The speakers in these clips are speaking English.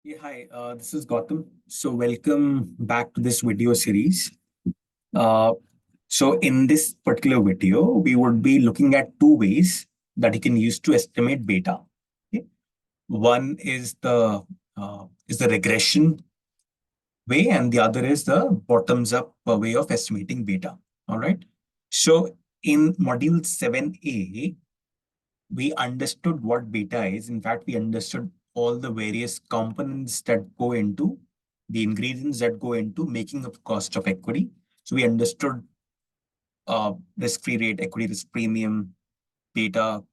Yeah, hi, this is Gautam. So welcome back to this video series. Uh, so in this particular video, we would be looking at two ways that you can use to estimate beta. Okay? One is the regression way, and the other is the bottoms up way of estimating beta. All right. So in module 7a, we understood what beta is. In fact, we understood all the various components that go into the ingredients that go into making up cost of equity. So we understood risk-free rate, equity risk premium, beta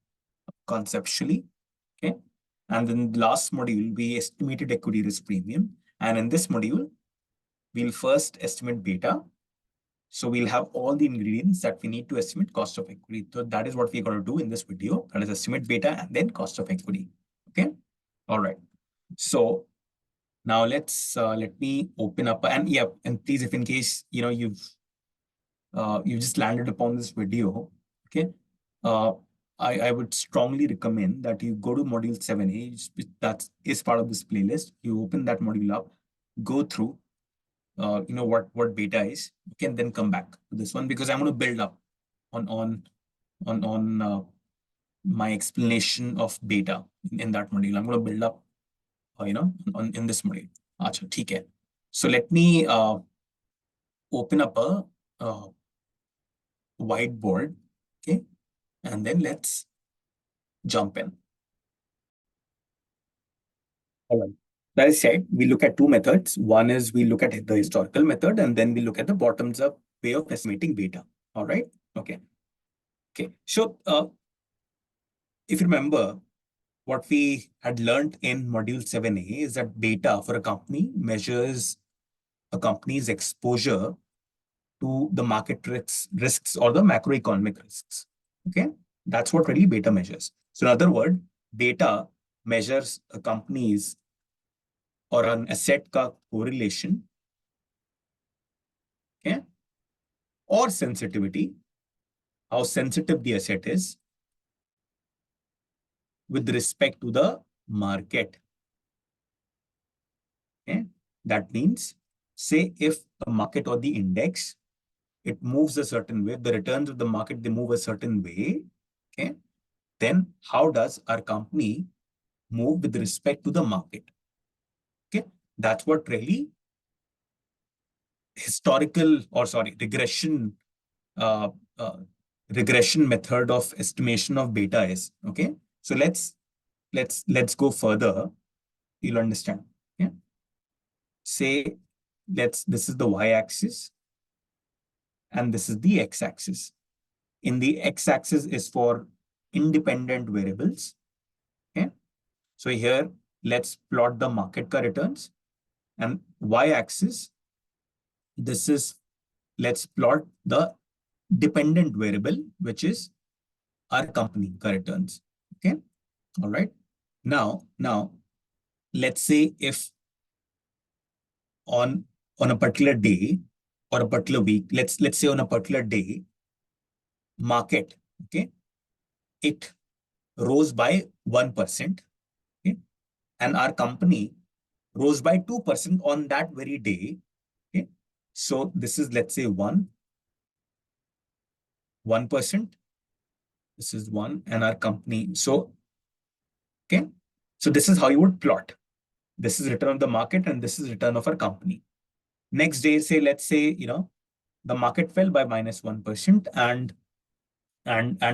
conceptually. Okay. And then the last module, we estimated equity risk premium. And in this module, we'll first estimate beta. So we'll have all the ingredients that we need to estimate cost of equity. So that is what we're going to do in this video. That is estimate beta and then cost of equity. Okay. All right. So now let me open up and please, if in case you just landed upon this video, okay, uh, I would strongly recommend that you go to module 7a. That is part of this playlist. You open that module up, go through, what beta is. You can then come back to this one because I'm going to build up on my explanation of beta in that module. I'm going to build up, in this module. Achha, theek hai. So let me open up a whiteboard, okay, and then let's jump in. All right. That is said, we look at two methods. One is we look at the historical method, and then we look at the bottoms up way of estimating beta. All right. Okay. Okay. So if you remember, what we had learned in module 7a is that beta for a company measures a company's exposure to the market risks or the macroeconomic risks. Okay. That's what really beta measures. So in other words, beta measures a company's or an asset ka correlation, okay, or sensitivity, how sensitive the asset is with respect to the market. Okay. That means, say if the market or the index, it moves a certain way, the returns of the market, they move a certain way, okay, then how does our company move with respect to the market? Okay, that's what really regression uh, uh, regression method of estimation of beta is. Okay, so let's go further. You'll understand. Yeah, say this is the y-axis and this is the x-axis. In the x-axis is for independent variables. Okay, so here let's plot the market ka returns, and y-axis, this is, let's plot the dependent variable, which is our company ka returns. Okay, all right. Now let's say if on a particular day or a particular week, let's say on a particular day, market, okay, it rose by 1%, okay, and our company rose by 2% on that very day. Okay, so this is, let's say, 1%. This is 1, and our company. So, okay, so this is how you would plot. This is return of the market, and this is return of our company. Next day, say, let's say, the market fell by -1%, and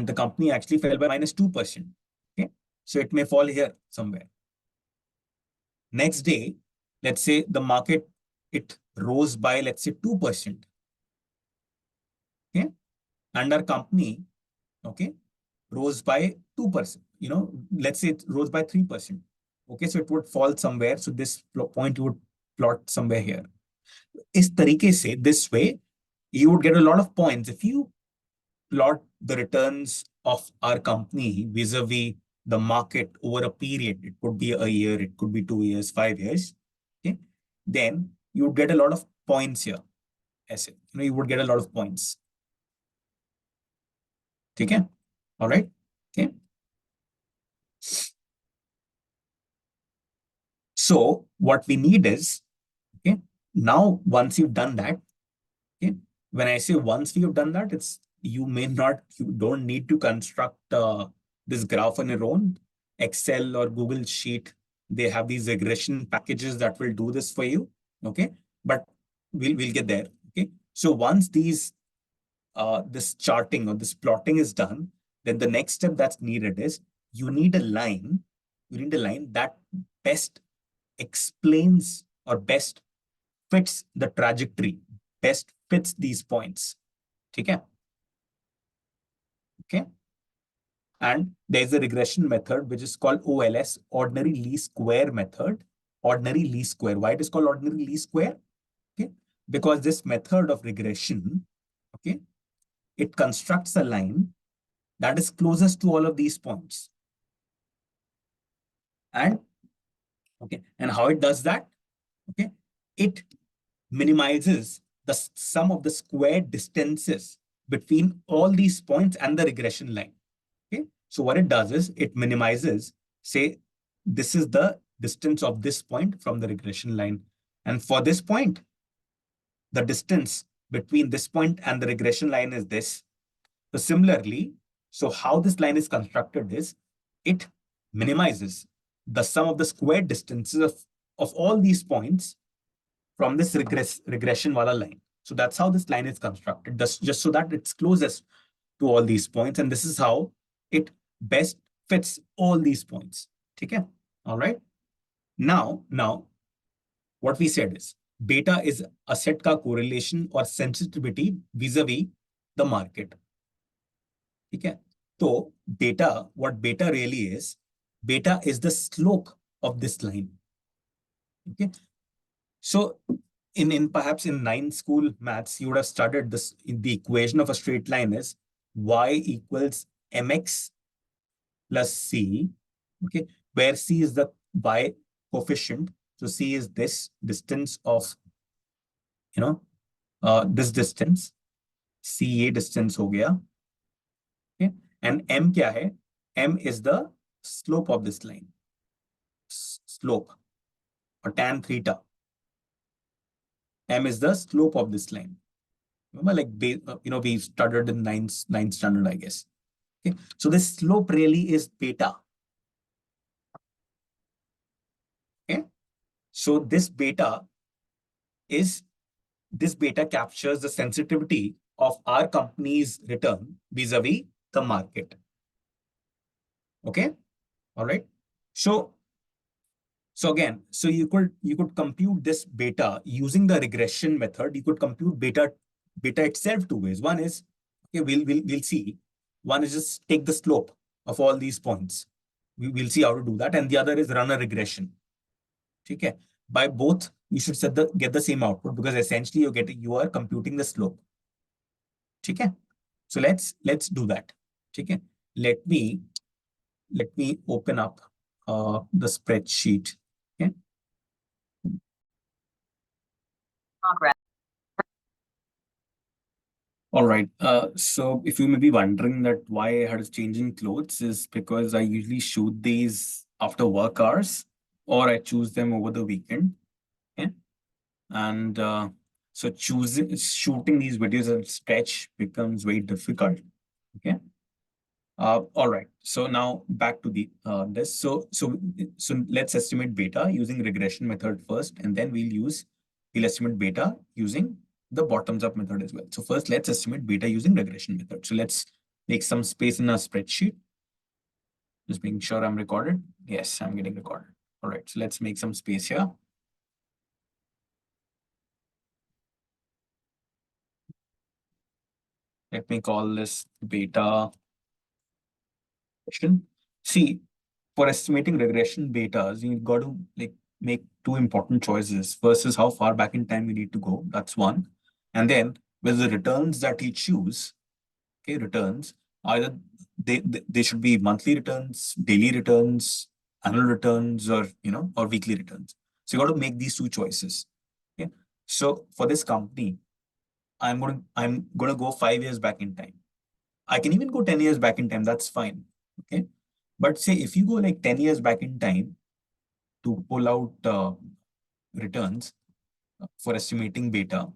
the company actually fell by -2%. Okay, so it may fall here somewhere. Next day, let's say the market, it rose by, let's say, 2%. Okay, and our company, okay, rose by 2%. Let's say it rose by 3%. Okay, so it would fall somewhere. So this point you would plot somewhere here. इस तरीके से, this way, you would get a lot of points if you plot the returns of our company vis-a-vis the market over a period. It could be a year, it could be 2 years, 5 years. Okay, then you would get a lot of points here. As you would get a lot of points. Okay, all right. Okay. So what we need is, okay, now once you've done that, okay, when I say once you've done that, it's you don't need to construct this graph on your own. Excel or Google Sheet, they have these regression packages that will do this for you. Okay, but we'll get there. Okay, so once this charting or this plotting is done, then the next step that's needed is you need a line. You need a line that best explains or best fits the trajectory, best fits these points. Okay. Okay. And there's a regression method which is called OLS, ordinary least square method. Ordinary least square. Why it is called ordinary least square? Okay. Because this method of regression, okay, it constructs a line that is closest to all of these points. And okay, and how it does that? Okay, it minimizes the sum of the square distances between all these points and the regression line. Okay, so what it does is it minimizes, say, this is the distance of this point from the regression line. And for this point, the distance between this point and the regression line is this. So similarly, so how this line is constructed is it minimizes the sum of the square distances of all these points from this regression wala line. So that's how this line is constructed, just so that it's closest to all these points. And this is how it best fits all these points. Okay. All right. Now, what we said is beta is asset ka correlation or sensitivity vis-a-vis the market. Okay. So what beta really is, beta is the slope of this line. Okay. So in perhaps in 9th school maths, you would have studied this. The equation of a straight line is y equals mx plus c, okay, where c is the y coefficient. So c is this distance of, this distance, ca distance ho gaya. Okay, and m kya hai? M is the slope of this line, slope or tan theta. M is the slope of this line. Remember, like, we studied in ninth standard, I guess. Okay, so this slope really is beta. Okay, so this beta captures the sensitivity of our company's return vis-a-vis the market. Okay, all right. So again, so you could compute this beta using the regression method. You could compute beta itself two ways. One is, okay, we'll see. One is just take the slope of all these points. We'll see how to do that. And the other is run a regression. Okay. By both, you should get the same output, because essentially you are computing the slope. Okay. So let's do that. Okay. Let me open up the spreadsheet. Okay. All right. So if you may be wondering that why I had changing clothes, is because I usually shoot these after work hours, or I choose them over the weekend. Okay. And so shooting these videos at stretch becomes very difficult. Okay. All right. So now back to the this. So let's estimate beta using regression method first, and then we'll estimate beta using the bottoms up method as well. So first, let's estimate beta using regression method. So let's make some space in our spreadsheet. Just making sure I'm recorded. Yes, I'm getting recorded. All right. So let's make some space here. Let me call this beta. See, for estimating regression betas, you've got to make two important choices. First is how far back in time we need to go. That's one. And then with the returns that you choose, okay, returns, either they should be monthly returns, daily returns, annual returns, or or weekly returns. So you got to make these two choices. Okay. So for this company, I'm gonna go 5 years back in time. I can even go 10 years back in time. That's fine. Okay. But say if you go like 10 years back in time to pull out returns for estimating beta,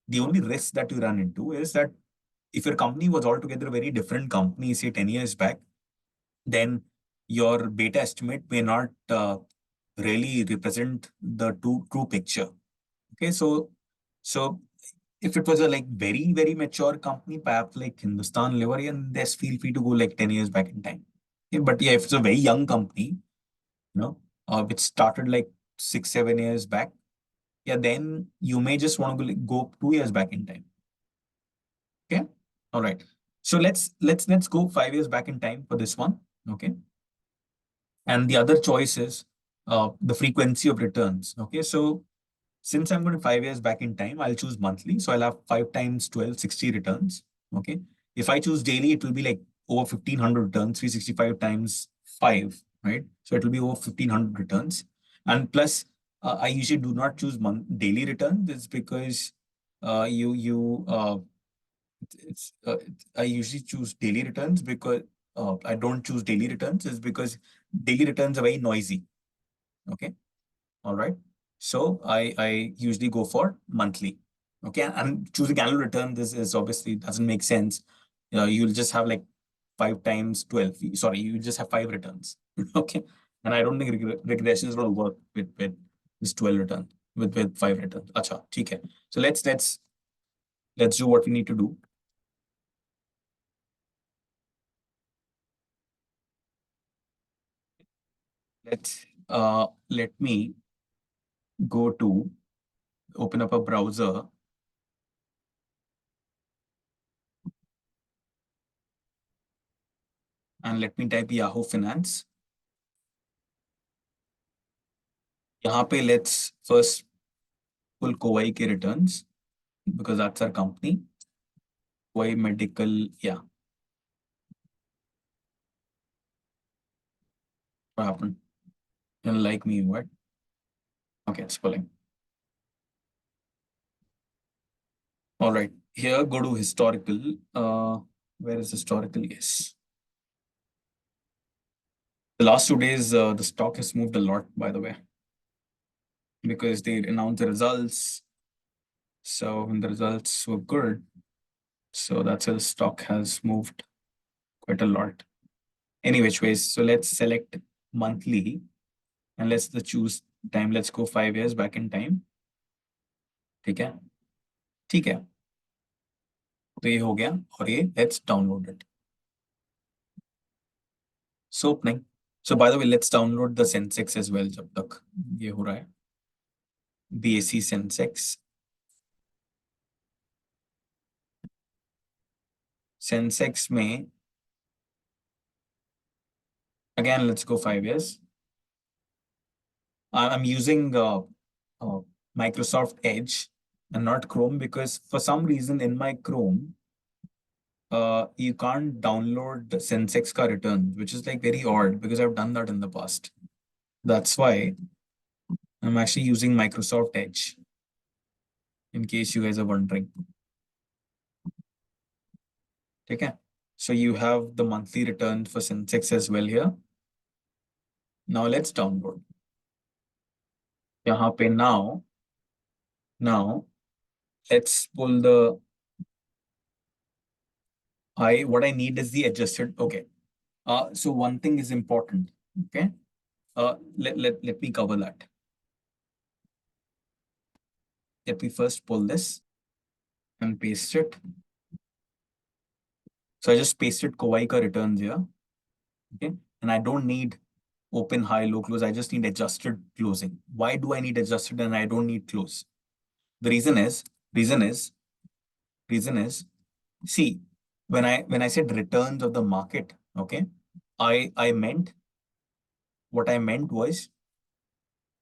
the only risk that you run into is that if your company was altogether a very different company, say 10 years back, then your beta estimate may not really represent the true picture. Okay, so if it was a like very mature company, perhaps like Hindustan Liver, and there's feel free to go like 10 years back in time. Okay, but yeah, if it's a very young company, which started like 6-7 years back, yeah, then you may just want to go 2 years back in time. Okay, all right. So let's go 5 years back in time for this one. Okay, and the other choice is the frequency of returns. Okay, so since I'm going 5 years back in time, I'll choose monthly. So I'll have 5 times 12, 60 returns. Okay. If I choose daily, it will be like over 1500 returns, 365 times 5, right? So it will be over 1500 returns. And plus, I usually do not choose daily returns. It's because I usually choose daily returns because I don't choose daily returns is because daily returns are very noisy. Okay. All right. So I usually go for monthly. Okay. And choosing annual return, this is obviously doesn't make sense. You'll just have like 5 times 12. Sorry, you just have 5 returns. Okay. And I don't think regression is going to work with this 12 return, with 5 returns. Acha, okay. So let's do what we need to do. Let me go to open up a browser and let me type Yahoo Finance. यहाँ पे let's first pull Kowai ke returns because that's our company. Kowai Medical, yeah. What happened? You don't like me, what? Okay, it's pulling. All right, here go to historical. Where is historical? Yes. The last 2 days, the stock has moved a lot, by the way, because they announced the results. So when the results were good, so that's why the stock has moved quite a lot. Any which ways, so let's select monthly and let's choose time. Let's go 5 years back in time. ठीक है ठीक है तो ये हो गया और ये let's download it. So opening. So by the way, let's download the Sensex as well जब तक ये हो रहा है. BAC Sensex. Sensex में again let's go 5 years. I'm using Microsoft Edge and not Chrome because for some reason in my Chrome you can't download the Sensex ka return, which is like very odd because I've done that in the past. That's why I'm actually using Microsoft Edge, in case you guys are wondering. Okay. So you have the monthly return for Sensex as well here. Now let's download. Yahan pe now let's pull the what I need is the adjusted. Okay. So one thing is important. Okay. Let me cover that. Let me first pull this and paste it. So I just pasted Kowai ka returns here. Okay. And I don't need open, high, low, close. I just need adjusted closing. Why do I need adjusted and I don't need close? The reason is, see, when I said returns of the market, okay, I meant, what I meant was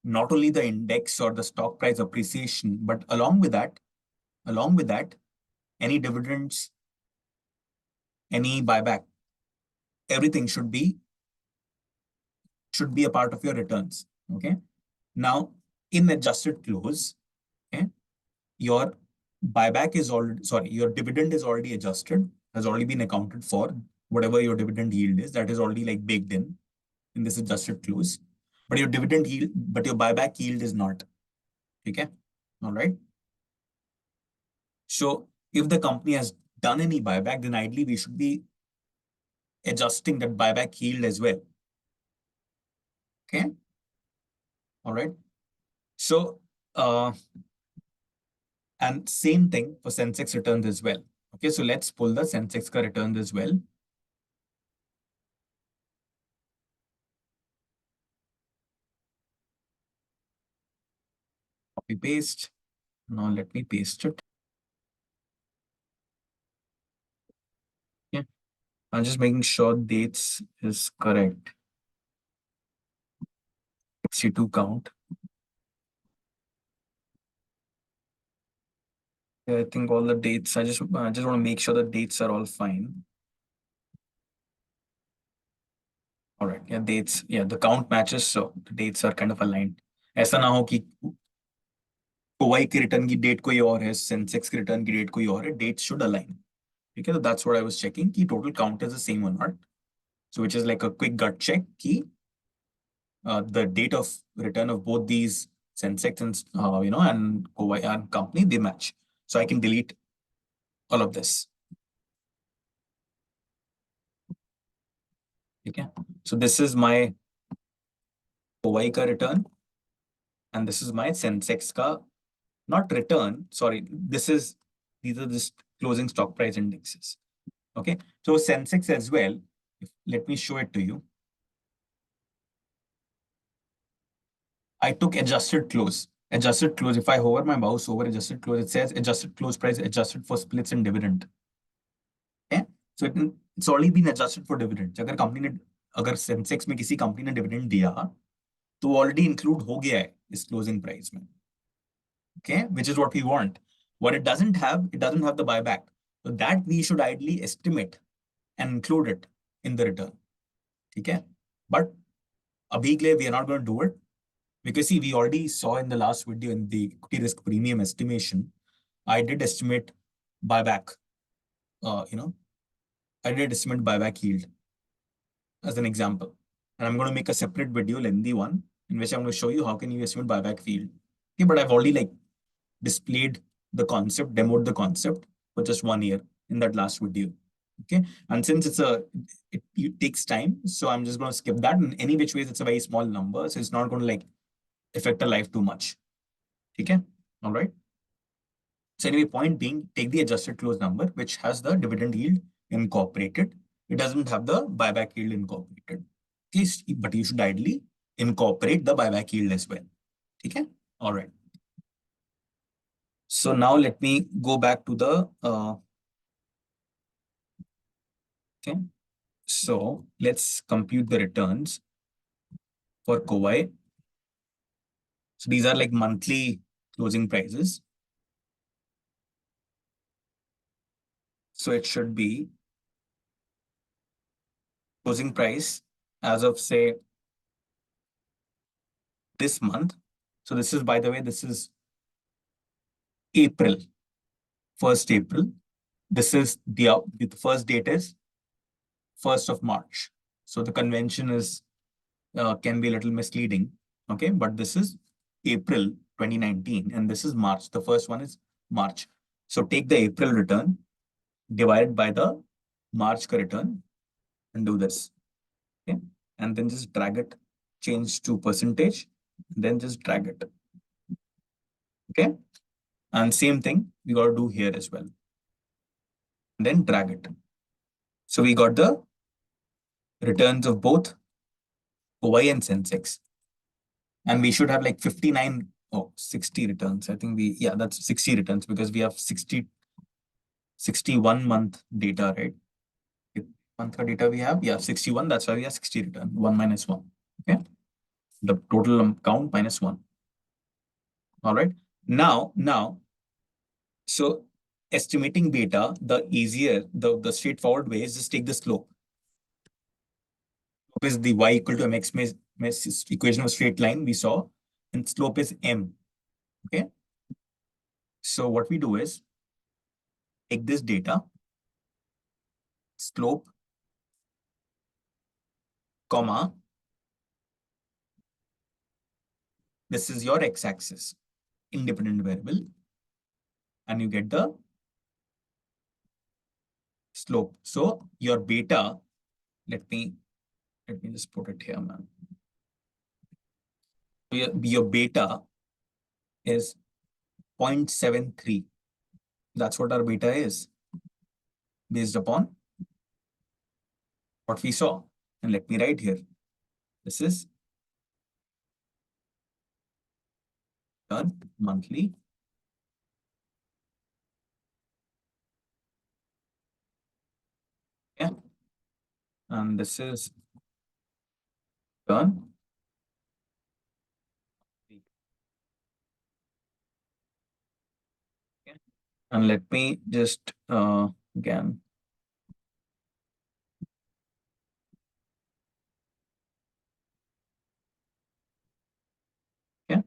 not only the index or the stock price appreciation, but along with that, any dividends, any buyback, everything should be a part of your returns. Okay. Now, in adjusted close, okay, your buyback is already, sorry, your dividend is already adjusted, has already been accounted for. Whatever your dividend yield is, that is already like baked in this adjusted close. but your dividend yield, but your buyback yield is not. Okay. All right. So if the company has done any buyback, then ideally we should be adjusting that buyback yield as well. Okay. All right. So, and same thing for Sensex returns as well. Okay. So let's pull the Sensex ka returns as well. Copy paste. Now let me paste it. Yeah. I'm just making sure dates is correct. 62 count. Yeah, I think all the dates, I just want to make sure the dates are all fine. All right. Yeah, dates. Yeah, the count matches. So the dates are kind of aligned. ऐसा ना हो कि कोवाई की return की date कोई और है, Sensex की रिटर्न की डेट कोई और है. Dates should align. ठीक है, तो that's what I was checking कि total count is the same or not. So which is like a quick gut check कि the date of return of both these Sensex and and Kowai and company, they match. So I can delete all of this. Okay. So this is my Kowai ka return, and this is my Sensex ka, not return. Sorry, these are just closing stock price indexes. Okay. So Sensex as well. Let me show it to you. I took adjusted close. Adjusted close. If I hover my mouse over adjusted close, it says adjusted close price adjusted for splits and dividend. Okay. So it's already been adjusted for dividend. अगर Sensex में किसी company ने dividend दिया तो already include हो गया है इस क्लोजिंग प्राइस में. Okay, which is what we want. What it doesn't have the buyback. So that we should ideally estimate and include it in the return. Okay. But abhi ke liye we are not going to do it because see, we already saw in the last video in the equity risk premium estimation, I did estimate buyback. I did estimate buyback yield as an example. And I'm going to make a separate video, lengthy one, in which I'm going to show you how can you estimate buyback yield. Okay, but I've already displayed the concept, demoed the concept for just 1 year in that last video. Okay. And since it takes time, so I'm just going to skip that. In any which ways, it's a very small number. So it's not going to affect the life too much. Okay. All right. So anyway, point being, take the adjusted close number, which has the dividend yield incorporated. It doesn't have the buyback yield incorporated. Okay. But you should ideally incorporate the buyback yield as well. Okay. All right. So now let me go back to the, okay. So let's compute the returns for Kowai. So these are monthly closing prices. So it should be closing price as of say this month. So this is, by the way, this is April, 1st April. This is the first date is 1st of March. So the convention is can be a little misleading. Okay, but this is April 2019 and this is March. The first one is March. So take the April return divided by the March return and do this. Okay, and then just drag it, change to percentage, then just drag it. Okay, and same thing we got to do here as well. And then drag it. So we got the returns of both Kowai and Sensex. And we should have 59, 60 returns. I think that's 60 returns because we have 61 month data, right? Month data we have, 61. That's why we have 60 return, 1 minus 1. Okay. The total count minus 1. All right. Now, so estimating beta, the easier, the straightforward way is just take the slope. Slope is the y equal to mx equation of straight line we saw, and slope is m. Okay. So what we do is take this data, slope, comma, This is your x-axis, independent variable, and you get the slope. So your beta, let me just put it here, man. Your beta is 0.73. That's what our beta is based upon what we saw. And let me write here. This is done monthly. Yeah. And this is done. Okay. And let me just again. Yeah.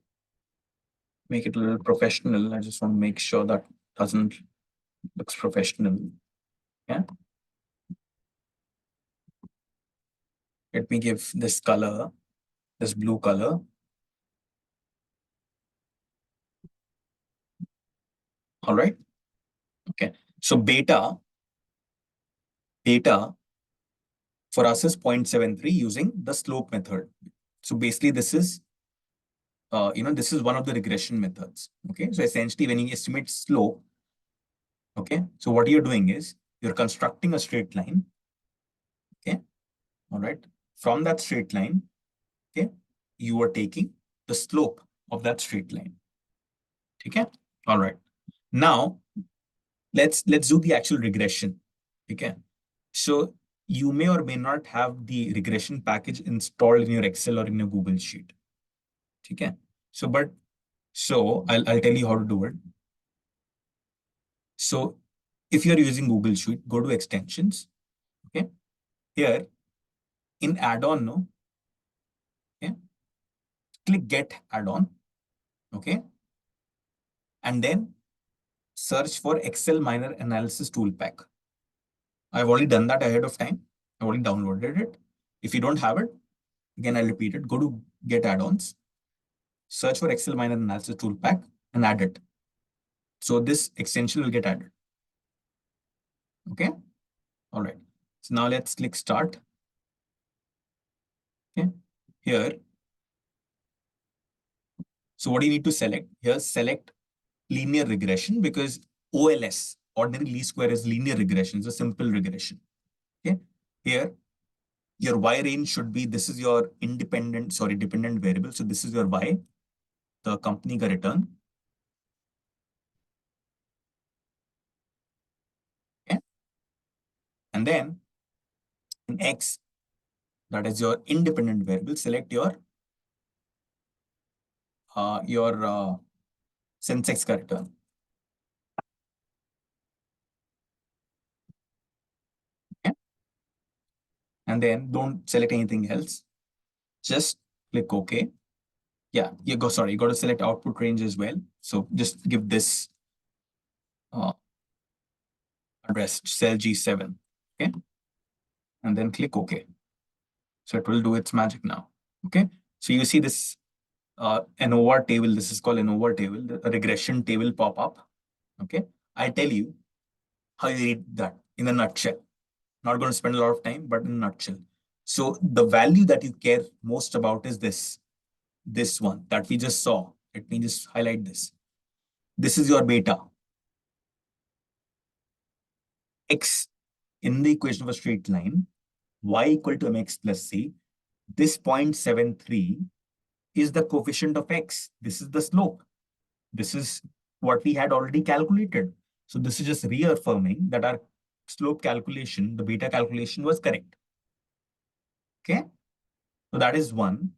Make it a little professional. I just want to make sure that doesn't looks professional. Yeah. Let me give this color, this blue color. All right. Okay. So beta for us is 0.73 using the slope method. So basically this is, this is one of the regression methods. Okay. So essentially when you estimate slope, okay. So what you're doing is you're constructing a straight line. Okay. All right. From that straight line, okay, you are taking the slope of that straight line. Okay. All right. Now let's do the actual regression. Okay. So you may or may not have the regression package installed in your Excel or in your Google Sheet. Okay. So I'll tell you how to do it. So if you're using Google Sheet, go to extensions. Okay. Here in add-on, no. Okay. Click get add-on. Okay. And then search for Excel minor analysis tool pack. I've already done that ahead of time. I already downloaded it. If you don't have it, again, I'll repeat it. Go to get add-ons, search for Excel minor analysis tool pack and add it. So this extension will get added. Okay. All right. So now let's click start. Okay. Here. So what do you need to select? Here, select linear regression because OLS, ordinary least square, is linear regression. It's a simple regression. Okay. Here, your Y range should be, this is your dependent variable. So this is your Y, the company ka return. Okay. And then in X, that is your independent variable, select your Sensex ka return. Okay. And then don't select anything else. Just click OK. Yeah, you got to select output range as well. So just give this address, cell G7. Okay. And then click OK. So it will do its magic now. Okay. So you see this ANOVA table. This is called ANOVA table, the regression table pop up. Okay. I tell you how you read that in a nutshell. Not going to spend a lot of time, but in a nutshell. So the value that you care most about is this one that we just saw. Let me just highlight this. This is your beta. X in the equation of a straight line, y equal to mx plus c. This 0.73 is the coefficient of x. This is the slope. This is what we had already calculated. So this is just reaffirming that our slope calculation, the beta calculation, was correct. Okay. So that is one.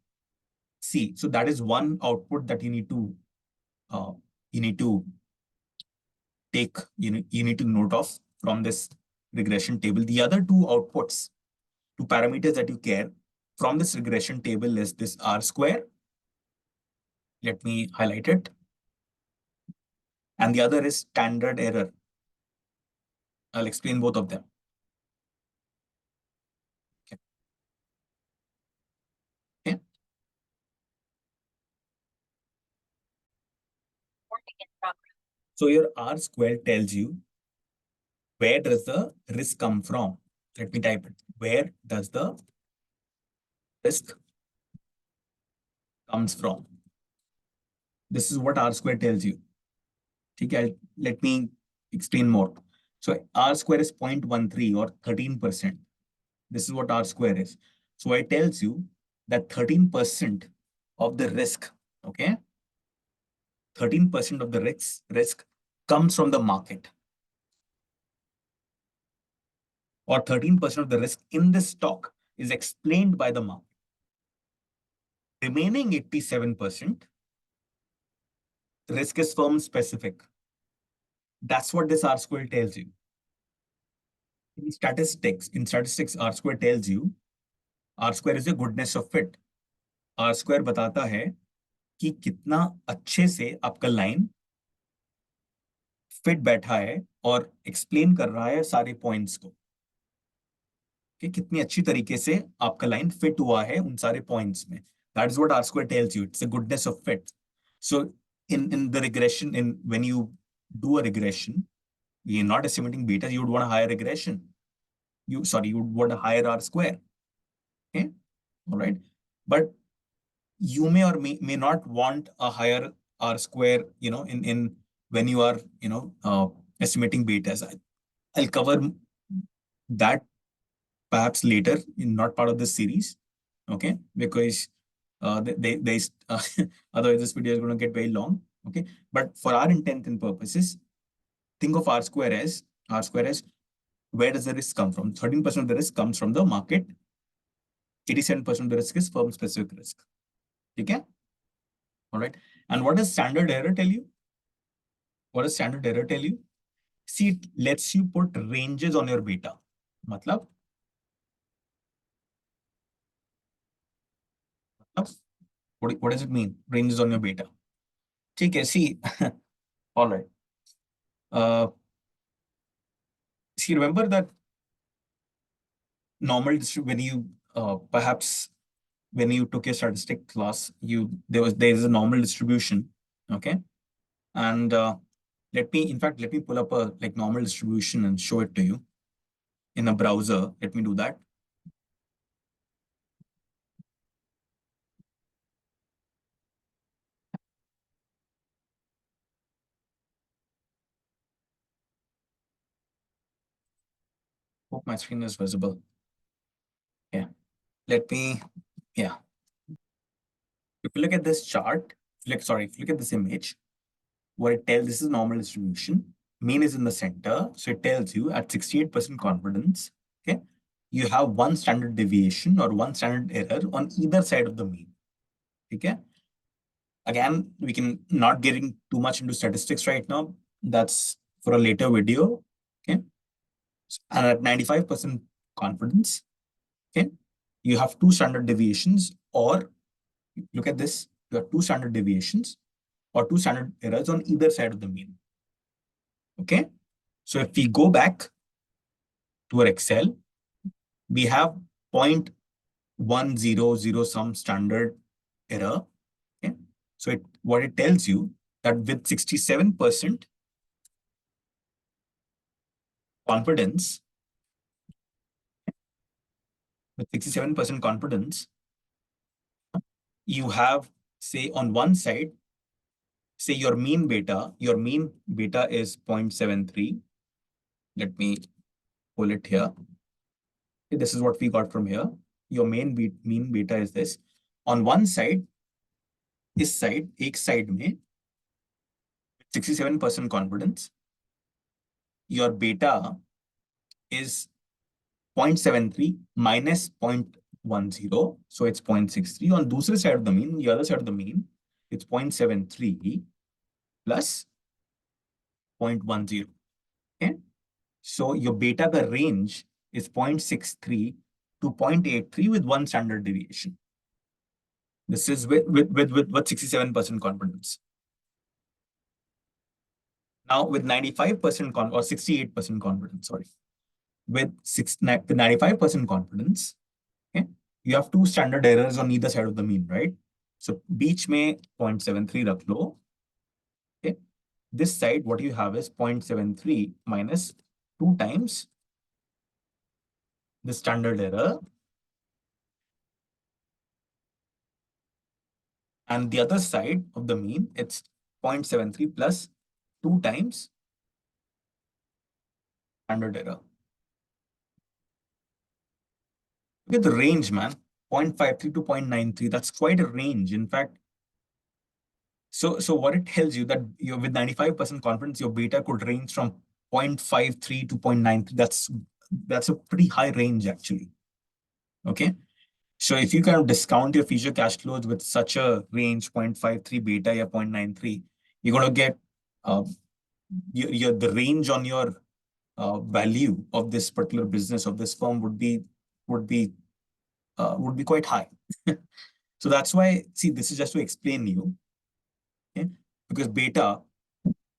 See, so that is one output that you need to take, you need to note of from this regression table. The other two outputs, two parameters that you care from this regression table is this R square. Let me highlight it. And the other is standard error. I'll explain both of them. Okay. Okay. So your R square tells you where does the risk come from. Let me type it. Where does the risk comes from? This is what R square tells you. Okay, let me explain more. So R square is 0.13 or 13%. This is what R square is. So it tells you that 13% of the risk, okay, 13% of the risk comes from the market, or 13% of the risk in this stock is explained by the market. Remaining 87%, risk is firm specific. That's what this R square tells you. In statistics, R square tells you, R square is a goodness of fit. R square बताता है कि कितना अच्छे से आपका line fit बैठा है और एक्सप्लेन कर रहा है सारे पॉइंट्स को, कि कितनी अच्छी तरीके से आपका लाइन फिट हुआ है उन सारे पॉइंट्स में. That is what R square tells you. It's a goodness of fit. So in the regression, when you do a regression, you're not estimating beta, you would want a higher regression. You would want a higher R square. Okay, all right. But you may or may not want a higher R square, in when you are, estimating betas. I'll cover that perhaps later, in not part of this series, okay? Because otherwise this video is going to get very long, okay? But for our intent and purposes, think of R square as where does the risk come from? 13% of the risk comes from the market. 87% of the risk is firm specific risk. Okay? All right. And what does standard error tell you? What does standard error tell you? See, it lets you put ranges on your beta. Matlab, what does it mean? Ranges on your beta. Okay, see, all right. See, remember that normal when you perhaps when you took your statistic class, there is a normal distribution, okay? And let me pull up a normal distribution and show it to you in a browser. Let me do that. Hope my screen is visible. Yeah. Yeah. If you look at this chart, if you look at this image, what it tells, this is normal distribution. Mean is in the center. So it tells you at 68% confidence, okay, you have one standard deviation or one standard error on either side of the mean. Okay. Again, we can not getting too much into statistics right now. That's for a later video. Okay. And at 95% confidence, okay, you have two standard deviations, or look at this, you have two standard deviations or two standard errors on either side of the mean. Okay. So if we go back to our Excel, we have 0.100 some standard error. Okay. So what it tells you that with 67% confidence, you have, say, on one side, say your mean beta is 0.73. Let me pull it here. Okay, this is what we got from here. Your mean beta is this. On one side, this side, एक side में 67% confidence, your beta is 0.73 minus 0.10, so it's 0.63. On दूसरे side of the mean, the other side of the mean, it's 0.73 plus 0.10. Okay, so your beta, the range is 0.63 to 0.83 with one standard deviation. This is with 67% confidence. Now with 95% or 68% confidence, sorry. With 95% confidence, okay, you have two standard errors on either side of the mean, right? So beach में 0.73 रख लो, okay, this side, what you have is 0.73 minus 2 times the standard error. And the other side of the mean, it's 0.73 plus 2 times standard error. Look at the range, man. 0.53 to 0.93. That's quite a range. In fact, so what it tells you that you're with 95% confidence, your beta could range from 0.53 to 0.93. That's a pretty high range, actually. Okay. So if you kind of discount your future cash flows with such a range, 0.53 beta or 0.93, you're going to get the range on your value of this particular business of this firm would be quite high. So that's why, see, this is just to explain you, okay? Because beta,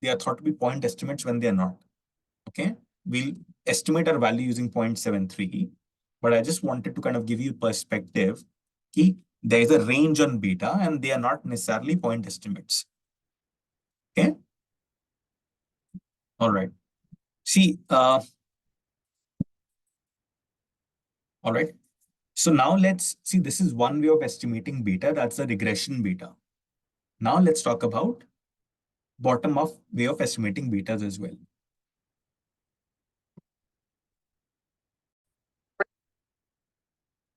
they are thought to be point estimates when they are not. Okay, we'll estimate our value using 0.73, but I just wanted to kind of give you perspective. There is a range on beta, and they are not necessarily point estimates. Okay. All right. See, all right. So now let's see, this is one way of estimating beta. That's the regression beta. Now let's talk about bottom-up way of estimating betas as well.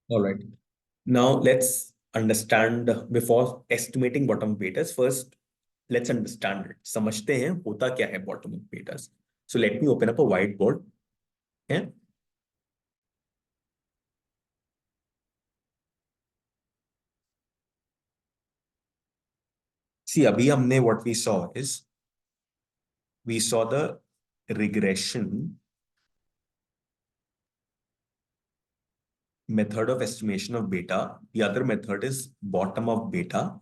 All right. Now let's understand, before estimating bottom betas, first let's understand it. समझते हैं होता क्या है bottom up betas. So let me open up a whiteboard. Okay. See, अभी हमने what we saw is we saw the regression method of estimation of beta. The other method is bottom up beta.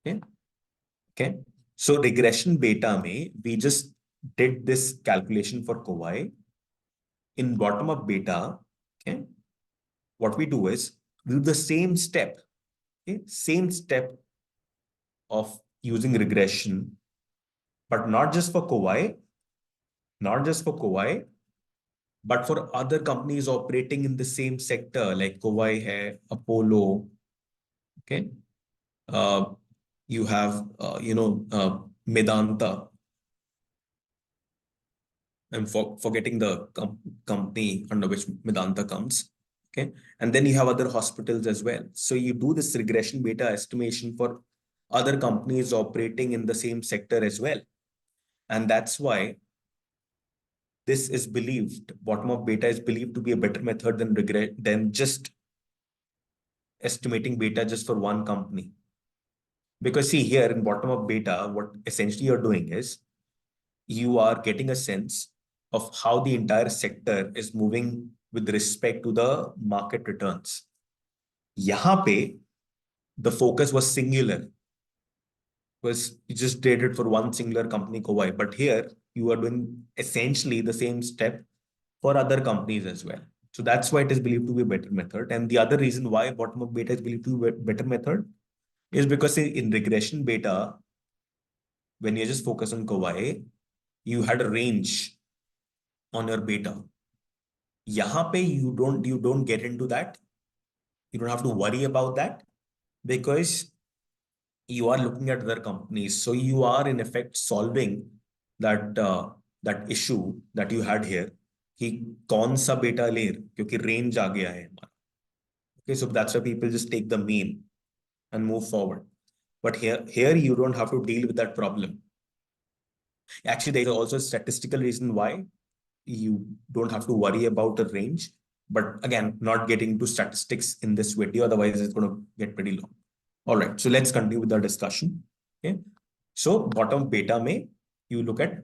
Okay. Okay. So regression beta में we just did this calculation for COI. In bottom up beta, okay, what we do is we do the same step, okay, same step of using regression, but not just for COI, but for other companies operating in the same sector, like COI hai, Apollo, okay. You have, Medanta. I'm forgetting the company under which Medanta comes. Okay. And then you have other hospitals as well. So you do this regression beta estimation for other companies operating in the same sector as well. And that's why this is believed, bottom-up beta is believed to be a better method than just estimating beta just for one company. Because see, here in bottom-up beta, what essentially you're doing is you are getting a sense of how the entire sector is moving with respect to the market returns. Yahan pe, the focus was singular, was you just did it for one singular company, COI. But here you are doing essentially the same step for other companies as well. So that's why it is believed to be a better method. And the other reason why bottom-up beta is believed to be a better method is because in regression beta, when you just focus on COI, you had a range on your beta. Yahan pe you don't get into that. You don't have to worry about that because you are looking at other companies. So you are in effect solving that issue that you had here. कि कौन सा beta ले क्योंकि range आ गया है हमारा. Okay, so that's why people just take the mean and move forward. But here you don't have to deal with that problem. Actually, there is also a statistical reason why you don't have to worry about the range. But again, not getting into statistics in this video, otherwise it's going to get pretty long. All right, so let's continue with our discussion. Okay, so bottom beta may you look at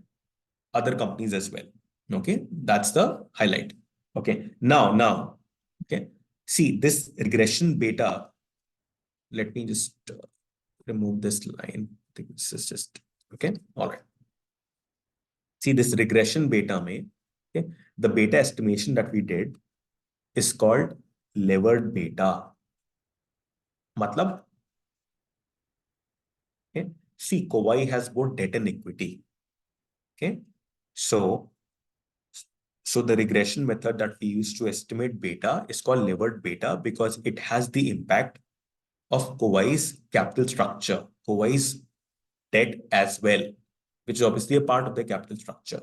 other companies as well. Okay, that's the highlight. Okay, now, okay, see this regression beta. Let me just remove this line. I think this is just okay. All right. See this regression beta may, okay, the beta estimation that we did is called levered beta. मतलब Okay. See, Kowai has both debt and equity. Okay. So the regression method that we use to estimate beta is called levered beta because it has the impact of Kowai's capital structure, Kowai's debt as well, which is obviously a part of the capital structure.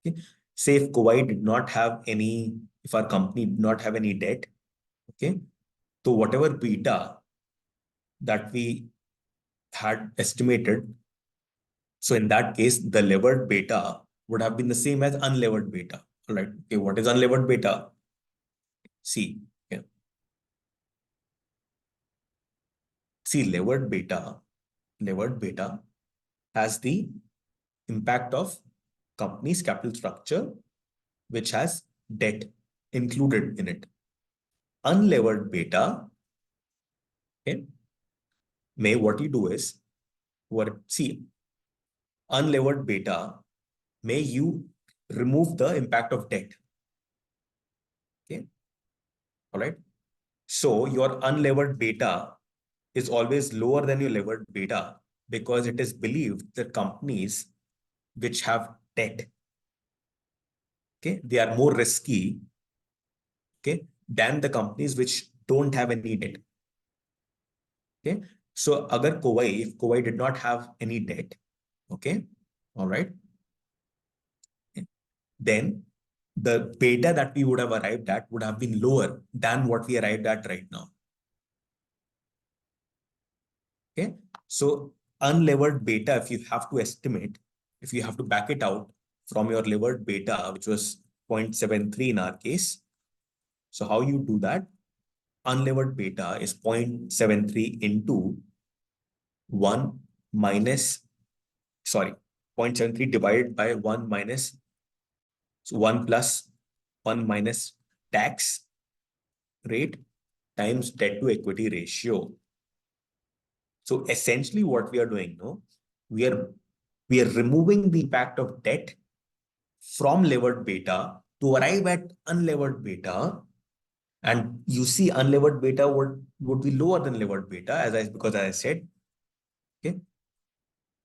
Okay. Say if Kowai did not have any, if our company did not have any debt, okay, so whatever beta that we had estimated, so in that case, the levered beta would have been the same as unlevered beta. All right. Okay, what is unlevered beta? See, yeah. See, levered beta has the impact of company's capital structure, which has debt included in it. Unlevered beta, okay, may what you do is, see, unlevered beta, may you remove the impact of debt. Okay. All right. So your unlevered beta is always lower than your levered beta because it is believed that companies which have debt, okay, they are more risky, okay, than the companies which don't have any debt. Okay. So if Kowai did not have any debt, okay, all right, then the beta that we would have arrived at would have been lower than what we arrived at right now. Okay. So unlevered beta, if you have to estimate, if you have to back it out from your levered beta, which was 0.73 in our case. So how you do that? Unlevered beta is 0.73 into 1 minus, sorry, 0.73 divided by 1 minus, so 1 plus 1 minus tax rate times debt to equity ratio. So essentially what we are doing, no, we are removing the impact of debt from levered beta to arrive at unlevered beta. And you see unlevered beta would be lower than levered beta because as I said, okay,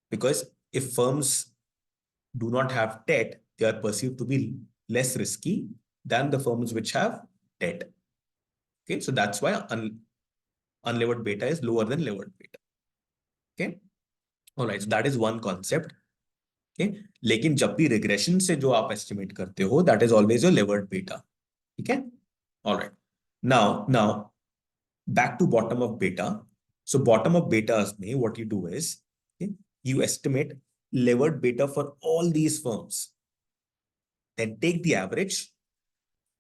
because if firms do not have debt, they are perceived to be less risky than the firms which have debt. Okay, so that's why unlevered beta is lower than levered beta. Okay, all right, so that is one concept. Okay, लेकिन जब भी regression से जो आप estimate करते हो, that is always your levered beta. Okay, all right. Now back to bottom of beta. So bottom of betas may what you do is, okay, you estimate levered beta for all these firms. Then take the average.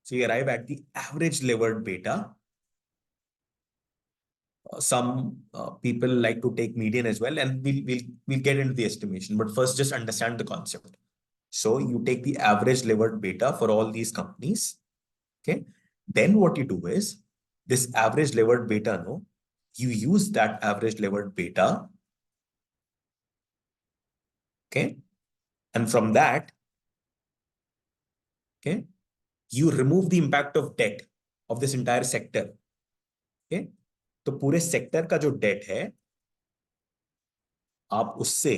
So you arrive at the average levered beta. Some people like to take median as well, and we'll get into the estimation. But first, just understand the concept. So you take the average levered beta for all these companies. Okay. Then what you do is this average levered beta, no, you use that average levered beta. Okay. And from that, okay, you remove the impact of debt of this entire sector. Okay. तो पूरे sector का जो date है आप उससे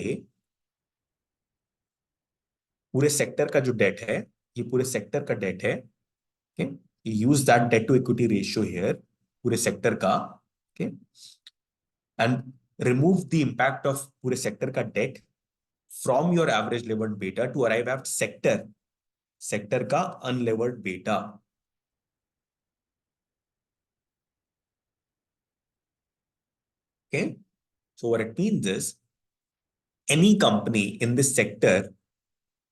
पूरे sector का जो डेट है ये पूरे सेक्टर का डेट है okay use that debt to equity ratio here पूरे सेक्टर का okay and remove the impact of पूरे सेक्टर का date from your average levered beta to arrive at sector का unlevered beta. Okay, so what it means is any company in this sector,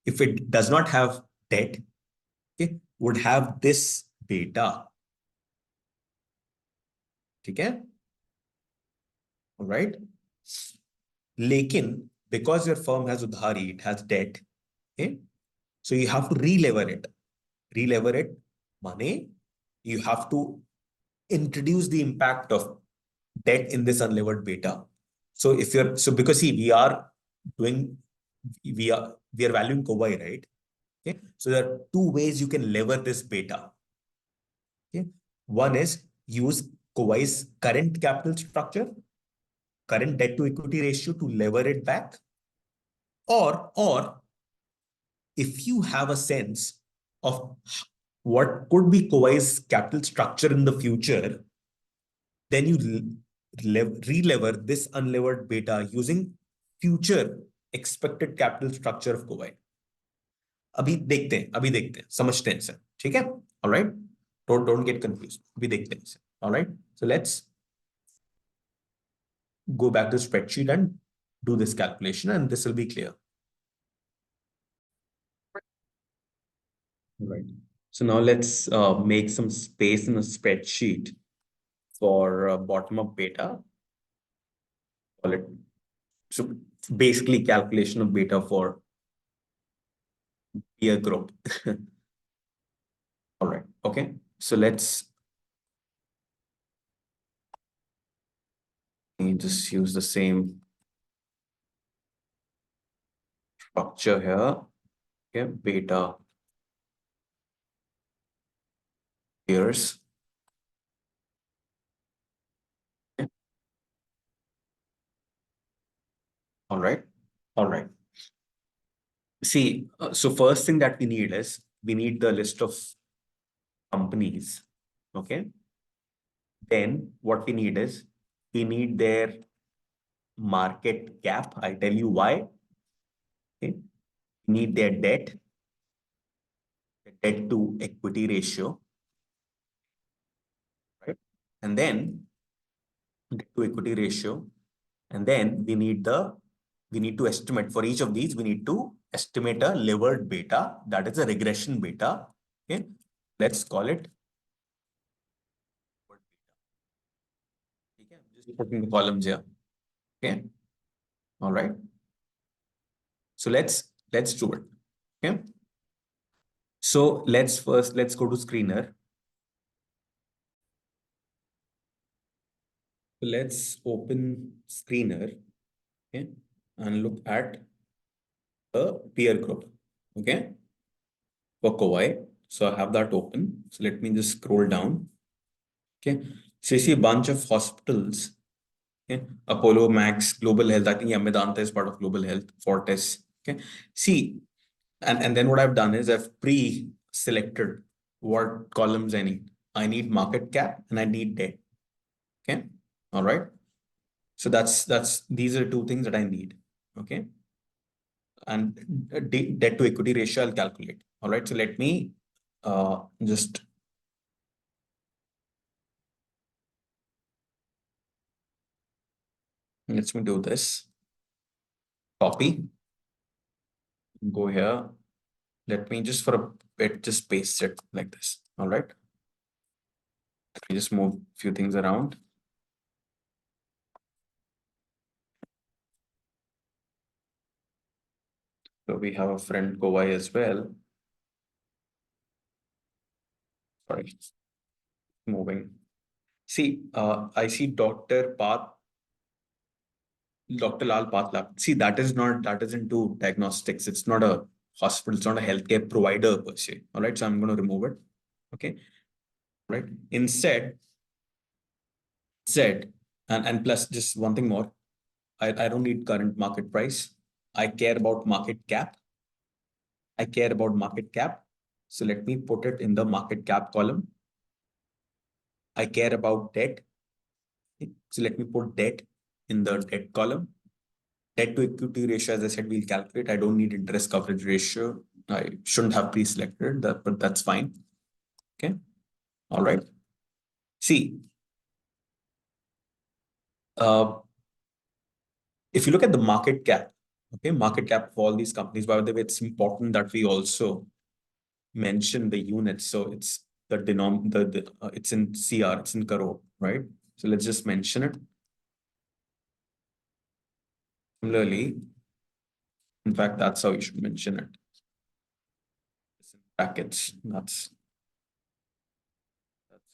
if it does not have debt, okay, would have this beta. ठीक है? All right. लेकिन because your firm has udhari, it has debt, okay, so you have to relever it. Relever it, money. You have to introduce the impact of debt in this unlevered beta. So if you're because see we are valuing Kowai, right? Okay, so there are two ways you can lever this beta. Okay, one is use Kowai's current capital structure. current debt to equity ratio to lever it back, or if you have a sense of what could be Kowai's capital structure in the future, then you re-lever this unlevered beta using future expected capital structure of Kowai. अभी देखते हैं समझते हैं sir ठीक है all right don't get confused अभी देखते हैं sir all right so let's go back to the spreadsheet and do this calculation and this will be clear. All right. So now let's make some space in a spreadsheet for bottom-up beta. Call it. So basically calculation of beta for peer group. All right. Okay. So let's just use the same structure here. Okay. Beta peers. Okay. All right. All right. See, so first thing that we need is we need the list of companies. Okay. Then what we need is we need their market cap. I'll tell you why. Okay. We need their debt, the debt to equity ratio, right? And then debt to equity ratio. And then we need to estimate for each of these, we need to estimate a levered beta, that is a regression beta. Okay. Let's call it. Okay. I'm just putting the columns here. Okay. All right. So let's do it. Okay. So let's go to screener. So let's open screener, okay, and look at the peer group, okay, for Kowai. So I have that open. So let me just scroll down. Okay. So you see a bunch of hospitals. Okay. Apollo, Max, Global Health. I think Medanta is part of Global Health, Fortis. Okay. See, and then what I've done is I've pre-selected what columns I need. I need market cap and I need debt. Okay. All right. So these are two things that I need. Okay. And debt to equity ratio I'll calculate. All right. So let me just let me do this. Copy. Go here. Let me just for a bit just paste it like this. All right. Let me just move a few things around. So we have a friend Kowai as well. Sorry. Moving. See, I see Dr. Lal Path Lab. See, that isn't to diagnostics. It's not a hospital. It's not a healthcare provider per se. All right. So I'm going to remove it. Okay. Right. Instead, and plus just one thing more. I don't need current market price. I care about market cap. So let me put it in the market cap column. I care about debt. So let me put debt in the debt column. Debt to equity ratio, as I said, we'll calculate. I don't need interest coverage ratio. I shouldn't have pre-selected that, but that's fine. Okay. All right. See, if you look at the market cap, okay, market cap of all these companies, by the way, it's important that we also mention the units. So it's it's in CR, it's in crore, right? So let's just mention it. Similarly, in fact, that's how you should mention it. Brackets. That's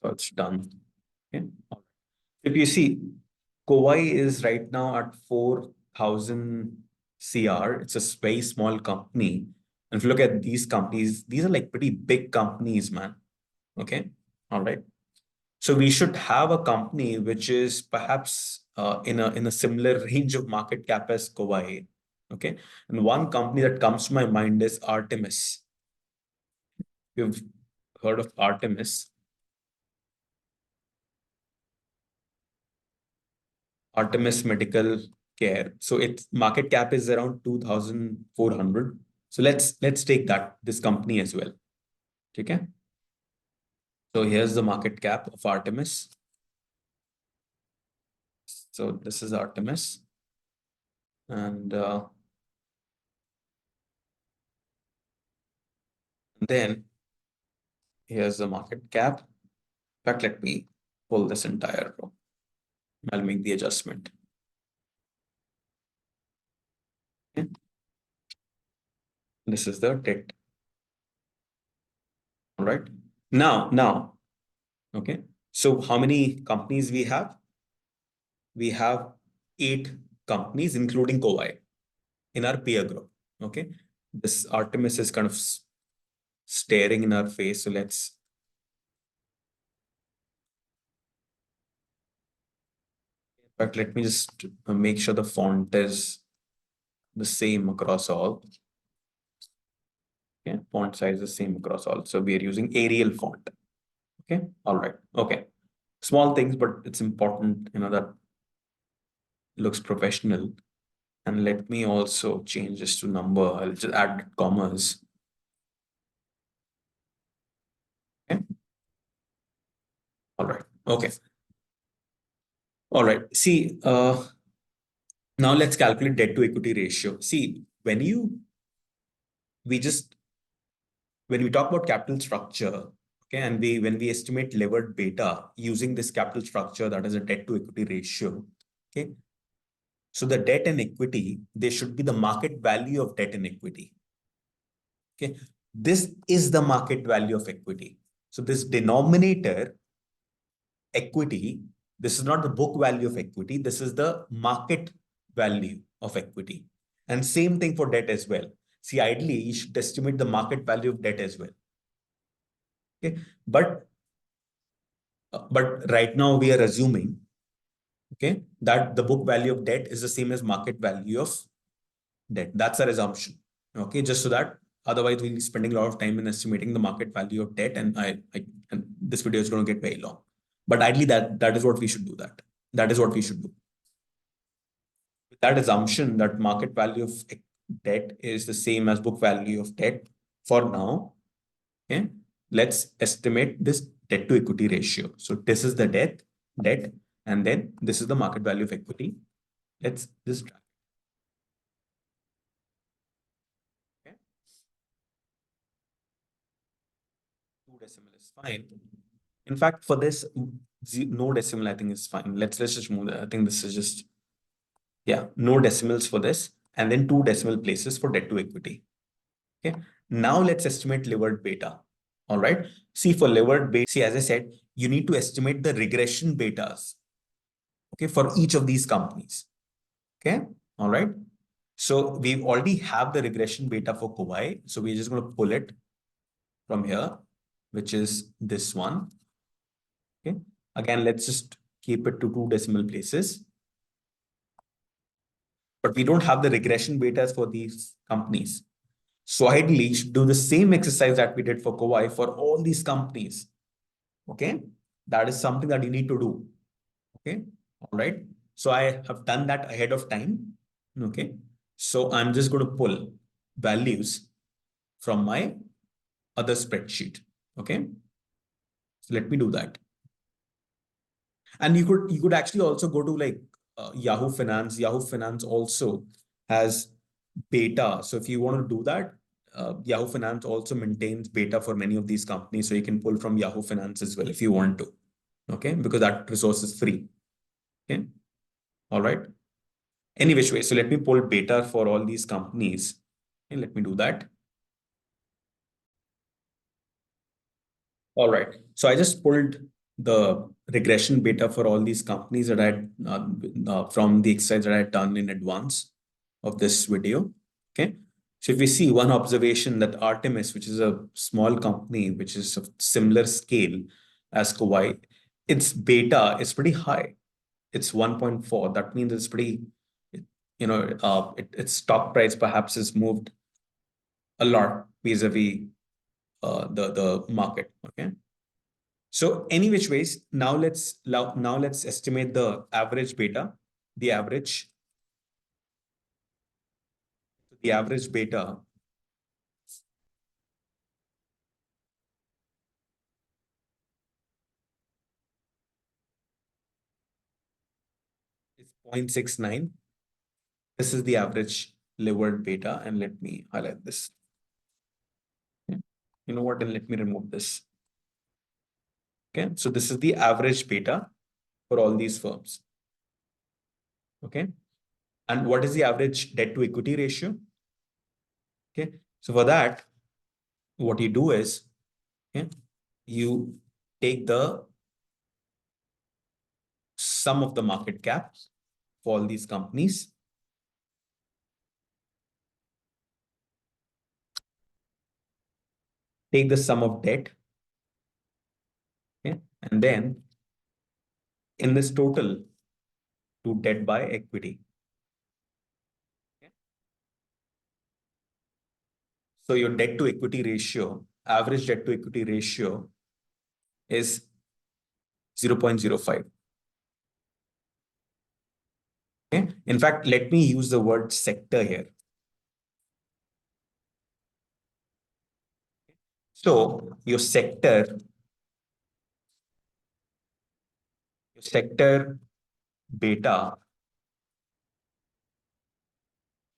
how it's done. Okay. If you see, Kowai is right now at 4,000 CR. It's a very small company. And if you look at these companies, these are like pretty big companies, man. Okay. All right. So we should have a company which is perhaps in a similar range of market cap as Kowai. Okay. And one company that comes to my mind is Artemis. You've heard of Artemis. Artemis Medical Care. So its market cap is around 2,400. So let's take this company as well. Okay. So here's the market cap of Artemis. So this is Artemis. And then here's the market cap. In fact, let me pull this entire row. I'll make the adjustment. Okay. This is the debt. All right. Now, okay. So how many companies we have? We have 8 companies, including Kowai, in our peer group. Okay. This Artemis is kind of staring in our face. So let's but let me just make sure the font is the same across all. Okay, font size is same across all. So we are using Arial font. Okay, all right. Okay, small things, but it's important, that looks professional. And let me also change this to number. I'll just add commas. Okay. All right. Okay. All right. See, now let's calculate debt to equity ratio. See, when we talk about capital structure, okay, and when we estimate levered beta using this capital structure, that is a debt to equity ratio. Okay. So the debt and equity, they should be the market value of debt and equity. Okay. This is the market value of equity. So this denominator equity, this is not the book value of equity. This is the market value of equity. And same thing for debt as well. See, ideally, you should estimate the market value of debt as well. Okay. But right now we are assuming, okay, that the book value of debt is the same as market value of debt. That's our assumption. Okay. Just so that otherwise we'll be spending a lot of time in estimating the market value of debt. And and this video is going to get very long. But ideally that is what we should do That is what we should do. With that assumption that market value of debt is the same as book value of debt for now. Okay. Let's estimate this debt to equity ratio. So this is the debt, and then this is the market value of equity. Let's just drag. Okay. 2 decimal is fine. In fact, for this, no decimal, I think is fine. Let's just move that. I think this is just, yeah, no decimals for this, and then 2 decimal places for debt to equity. Okay. Now let's estimate levered beta. All right. See, for levered beta, see, as I said, you need to estimate the regression betas. Okay, for each of these companies. Okay. All right. So we already have the regression beta for Kowai. So we're just going to pull it from here, which is this one. Okay. Again, let's just keep it to 2 decimal places. But we don't have the regression betas for these companies. So ideally, you should do the same exercise that we did for Kowai for all these companies. Okay. That is something that you need to do. Okay. All right. So I have done that ahead of time. Okay. So I'm just going to pull values from my other spreadsheet. Okay. So let me do that. And you could actually also go to like Yahoo Finance. Yahoo Finance also has beta. So if you want to do that, Yahoo Finance also maintains beta for many of these companies. So you can pull from Yahoo Finance as well if you want to. Okay. Because that resource is free. Okay. All right. Any which way. So let me pull beta for all these companies. And let me do that. All right. So I just pulled the regression beta for all these companies that I had from the exercise that I had done in advance of this video. Okay. So if we see one observation that Artemis, which is a small company, which is of similar scale as Kowai, its beta is pretty high. It's 1.4. That means it's pretty, its stock price perhaps has moved a lot vis-a-vis the market. Okay. So any which ways, now let's estimate the average beta. The average beta is 0.69. This is the average levered beta, and let me highlight this. Okay. You know what? And let me remove this. Okay, so this is the average beta for all these firms. Okay, and what is the average debt to equity ratio? Okay, so for that, what you do is, okay, you take the sum of the market caps for all these companies. Take the sum of debt. Okay, and then in this total, to debt by equity. Okay. So your debt to equity ratio, average debt to equity ratio is 0.05. Okay. In fact, let me use the word sector here. So your sector beta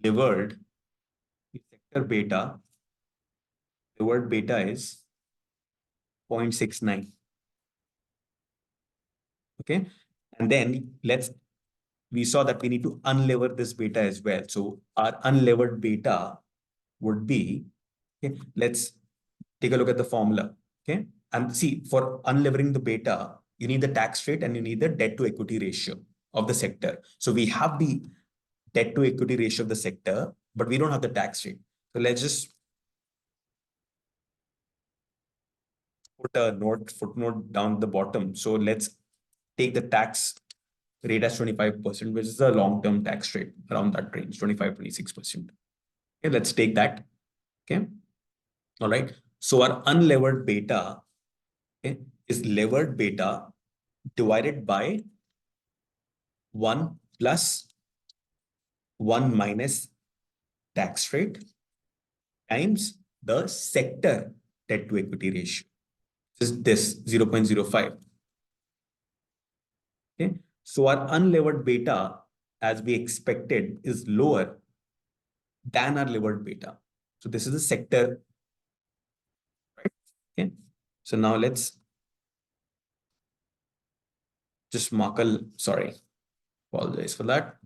levered, sector beta levered beta is 0.69. Okay. And then we saw that we need to unlever this beta as well. So our unlevered beta would be, okay, let's take a look at the formula. Okay. And see, for unlevering the beta, you need the tax rate and you need the debt to equity ratio of the sector. So we have the debt to equity ratio of the sector, but we don't have the tax rate. So let's just put a footnote down the bottom. So let's take the tax rate as 25%, which is the long-term tax rate around that range, 25, 26%. Okay, let's take that. Okay. All right. So our unlevered beta, okay, is levered beta divided by 1 plus 1 minus tax rate times the sector debt to equity ratio. This 0.05. Okay. So our unlevered beta, as we expected, is lower than our levered beta. So this is the sector, right? Okay. So now let's just mark sorry, apologize for that.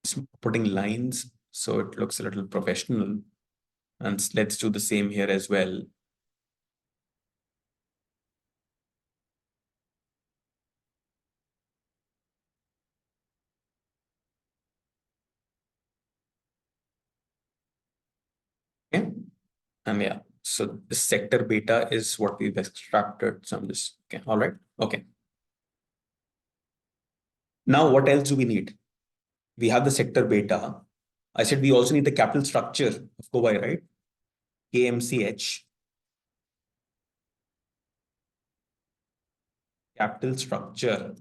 Just putting lines so it looks a little professional. And let's do the same here as well. Okay. And yeah, so the sector beta is what we've extracted. So I'm just, okay, all right. Okay. Now, what else do we need? We have the sector beta. I said we also need the capital structure of Kowai, right? KMCH. Capital structure.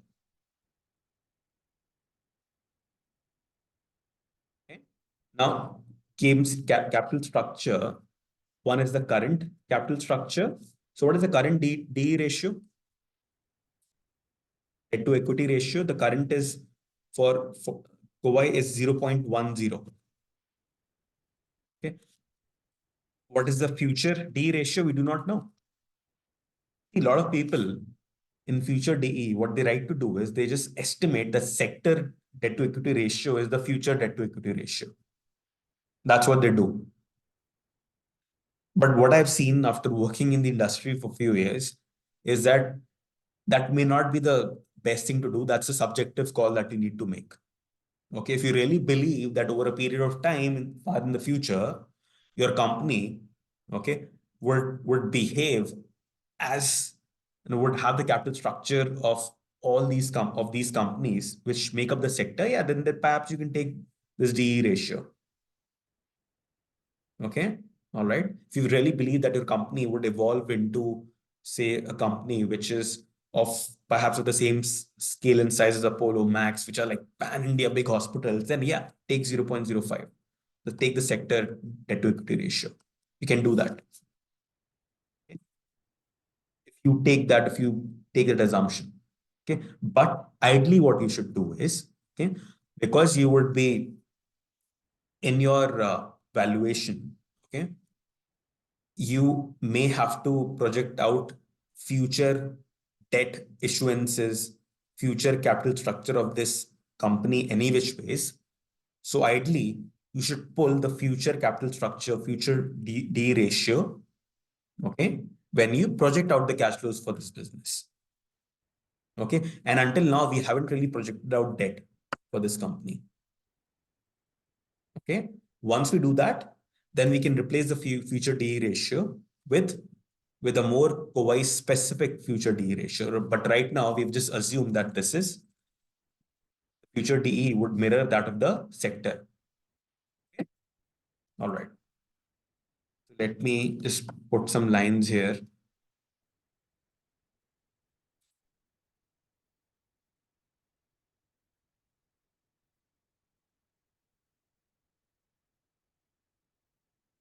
Okay. Now, capital structure, one is the current capital structure. So what is the current D ratio? Debt to equity ratio. The current is for Kowai is 0.10. Okay. What is the future D ratio? We do not know. A lot of people in future DE, what they like to do is they just estimate the sector debt to equity ratio is the future debt to equity ratio. That's what they do. But what I've seen after working in the industry for a few years is that that may not be the best thing to do. That's a subjective call that you need to make. Okay, if you really believe that over a period of time, far in the future, your company, okay, would behave as, would have the capital structure of all these companies which make up the sector, yeah, then perhaps you can take this DE ratio. Okay. All right. If you really believe that your company would evolve into, say, a company which is of perhaps of the same scale and size as Apollo Max, which are like pan-India big hospitals, then yeah, take 0.05. So take the sector debt to equity ratio. You can do that. If you take that assumption. Okay. But ideally, what you should do is, okay, because you would be in your valuation, okay, you may have to project out future debt issuances, future capital structure of this company any which ways. So ideally, you should pull the future capital structure, future D ratio, okay, when you project out the cash flows for this business. Okay. And until now, we haven't really projected out debt for this company. Okay. Once we do that, then we can replace the future DE ratio with a more COI specific future DE ratio. But right now, we've just assumed that this is future DE would mirror that of the sector. Okay. All right. Let me just put some lines here.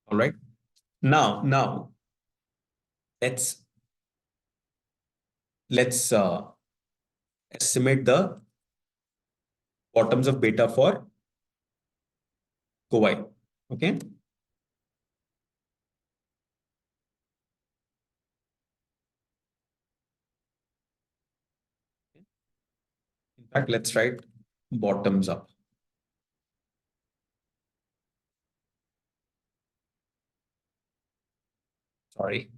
All right. Now let's estimate the bottoms of beta for COI. Okay. In fact, let's write bottoms up. Sorry.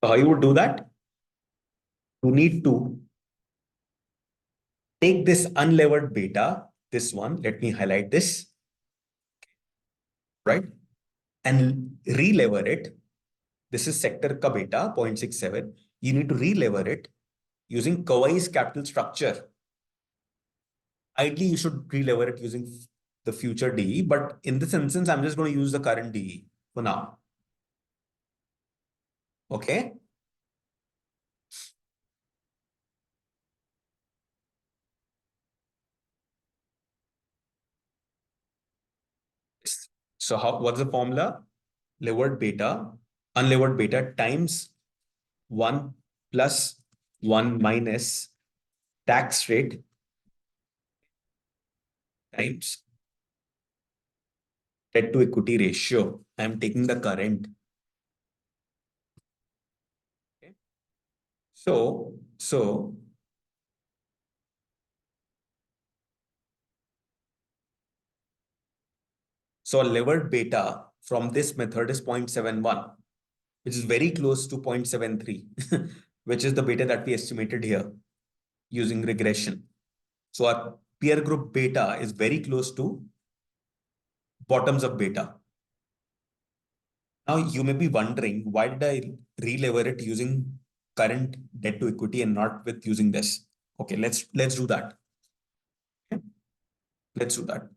So how you would do that? You need to take this unlevered beta, this one, let me highlight this, right? And relever it. This is sector ka beta, 0.67. You need to relever it using Kawai's capital structure. Ideally, you should relever it using the future DE, but in this instance, I'm just going to use the current DE for now. Okay. So what's the formula? Levered beta, unlevered beta times 1 plus 1 minus tax rate times debt to equity ratio. I'm taking the current. Okay. So a levered beta from this method is 0.71, which is very close to 0.73, which is the beta that we estimated here using regression. So our peer group beta is very close to bottoms of beta. Now you may be wondering, why did I relever it using current debt to equity and not with using this? Okay, let's do that. Okay. Let's do that.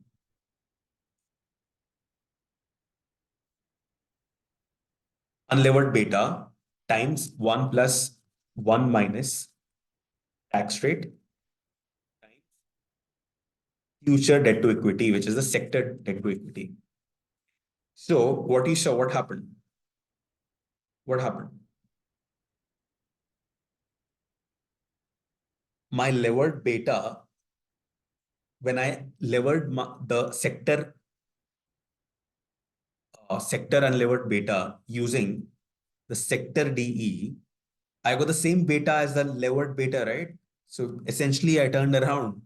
Unlevered beta times 1 plus 1 minus tax rate times future debt to equity, which is the sector debt to equity. So what you saw, what happened? What happened? My levered beta, when I levered the sector unlevered beta using the sector DE, I got the same beta as the levered beta, right? So essentially, I turned around.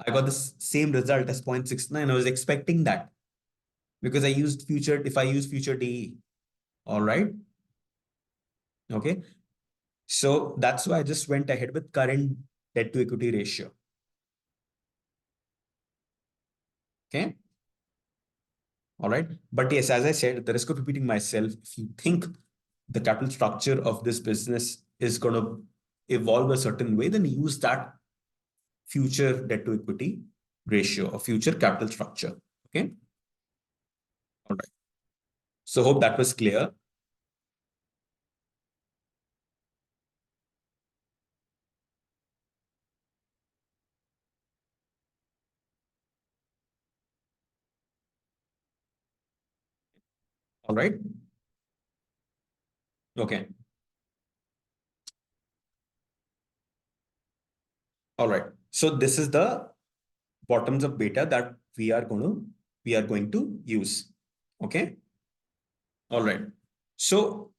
I got the same result as 0.69. I was expecting that because I used future, if I use future DE. All right. Okay. So that's why I just went ahead with current debt to equity ratio. Okay. All right. But yes, as I said, the risk of repeating myself, if you think the capital structure of this business is going to evolve a certain way, then use that future debt to equity ratio or future capital structure. Okay. All right. So hope that was clear. All right. Okay. All right. So this is the bottoms up beta that we are going to use. Okay. All right. So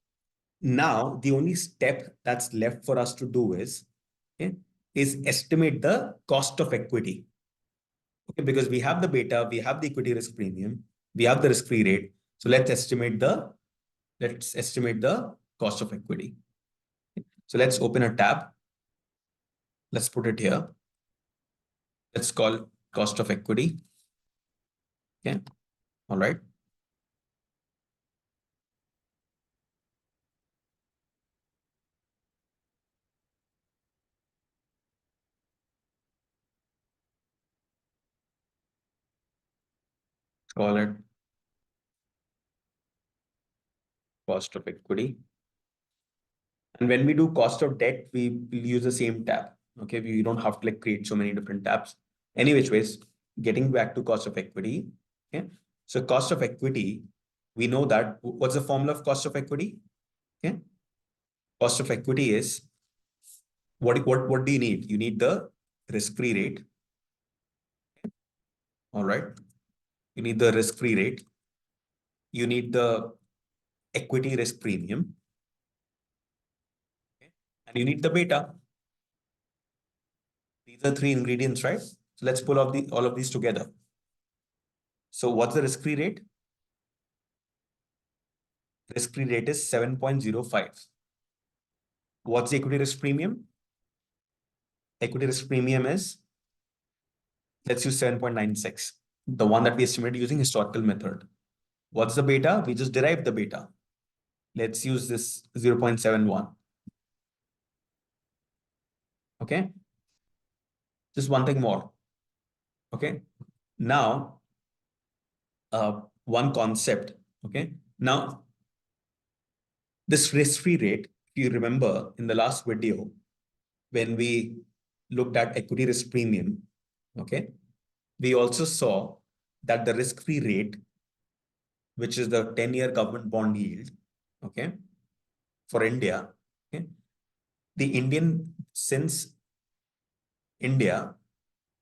now the only step that's left for us to do okay, is estimate the cost of equity. Okay, because we have the beta, we have the equity risk premium, we have the risk-free rate. So let's estimate the cost of equity. So let's open a tab. Let's put it here. Let's call cost of equity. Okay. All right. Call it cost of equity. And when we do cost of debt, we will use the same tab. Okay. We don't have to like create so many different tabs. Any which ways, getting back to cost of equity. Okay. So cost of equity, we know that what's the formula of cost of equity? Okay. Cost of equity is what do you need? You need the risk-free rate. All right. You need the risk-free rate. You need the equity risk premium. Okay. And you need the beta. These are three ingredients, right? So let's pull off all of these together. So what's the risk-free rate? Risk-free rate is 7.05. What's the equity risk premium? Equity risk premium is, let's use 7.96, the one that we estimated using historical method. What's the beta? We just derived the beta. Let's use this 0.71. Okay. Just one thing more. Okay. Now, one concept. Okay. Now, this risk-free rate, if you remember in the last video, when we looked at equity risk premium, okay, we also saw that the risk-free rate, which is the 10-year government bond yield, okay, for India, okay, since India,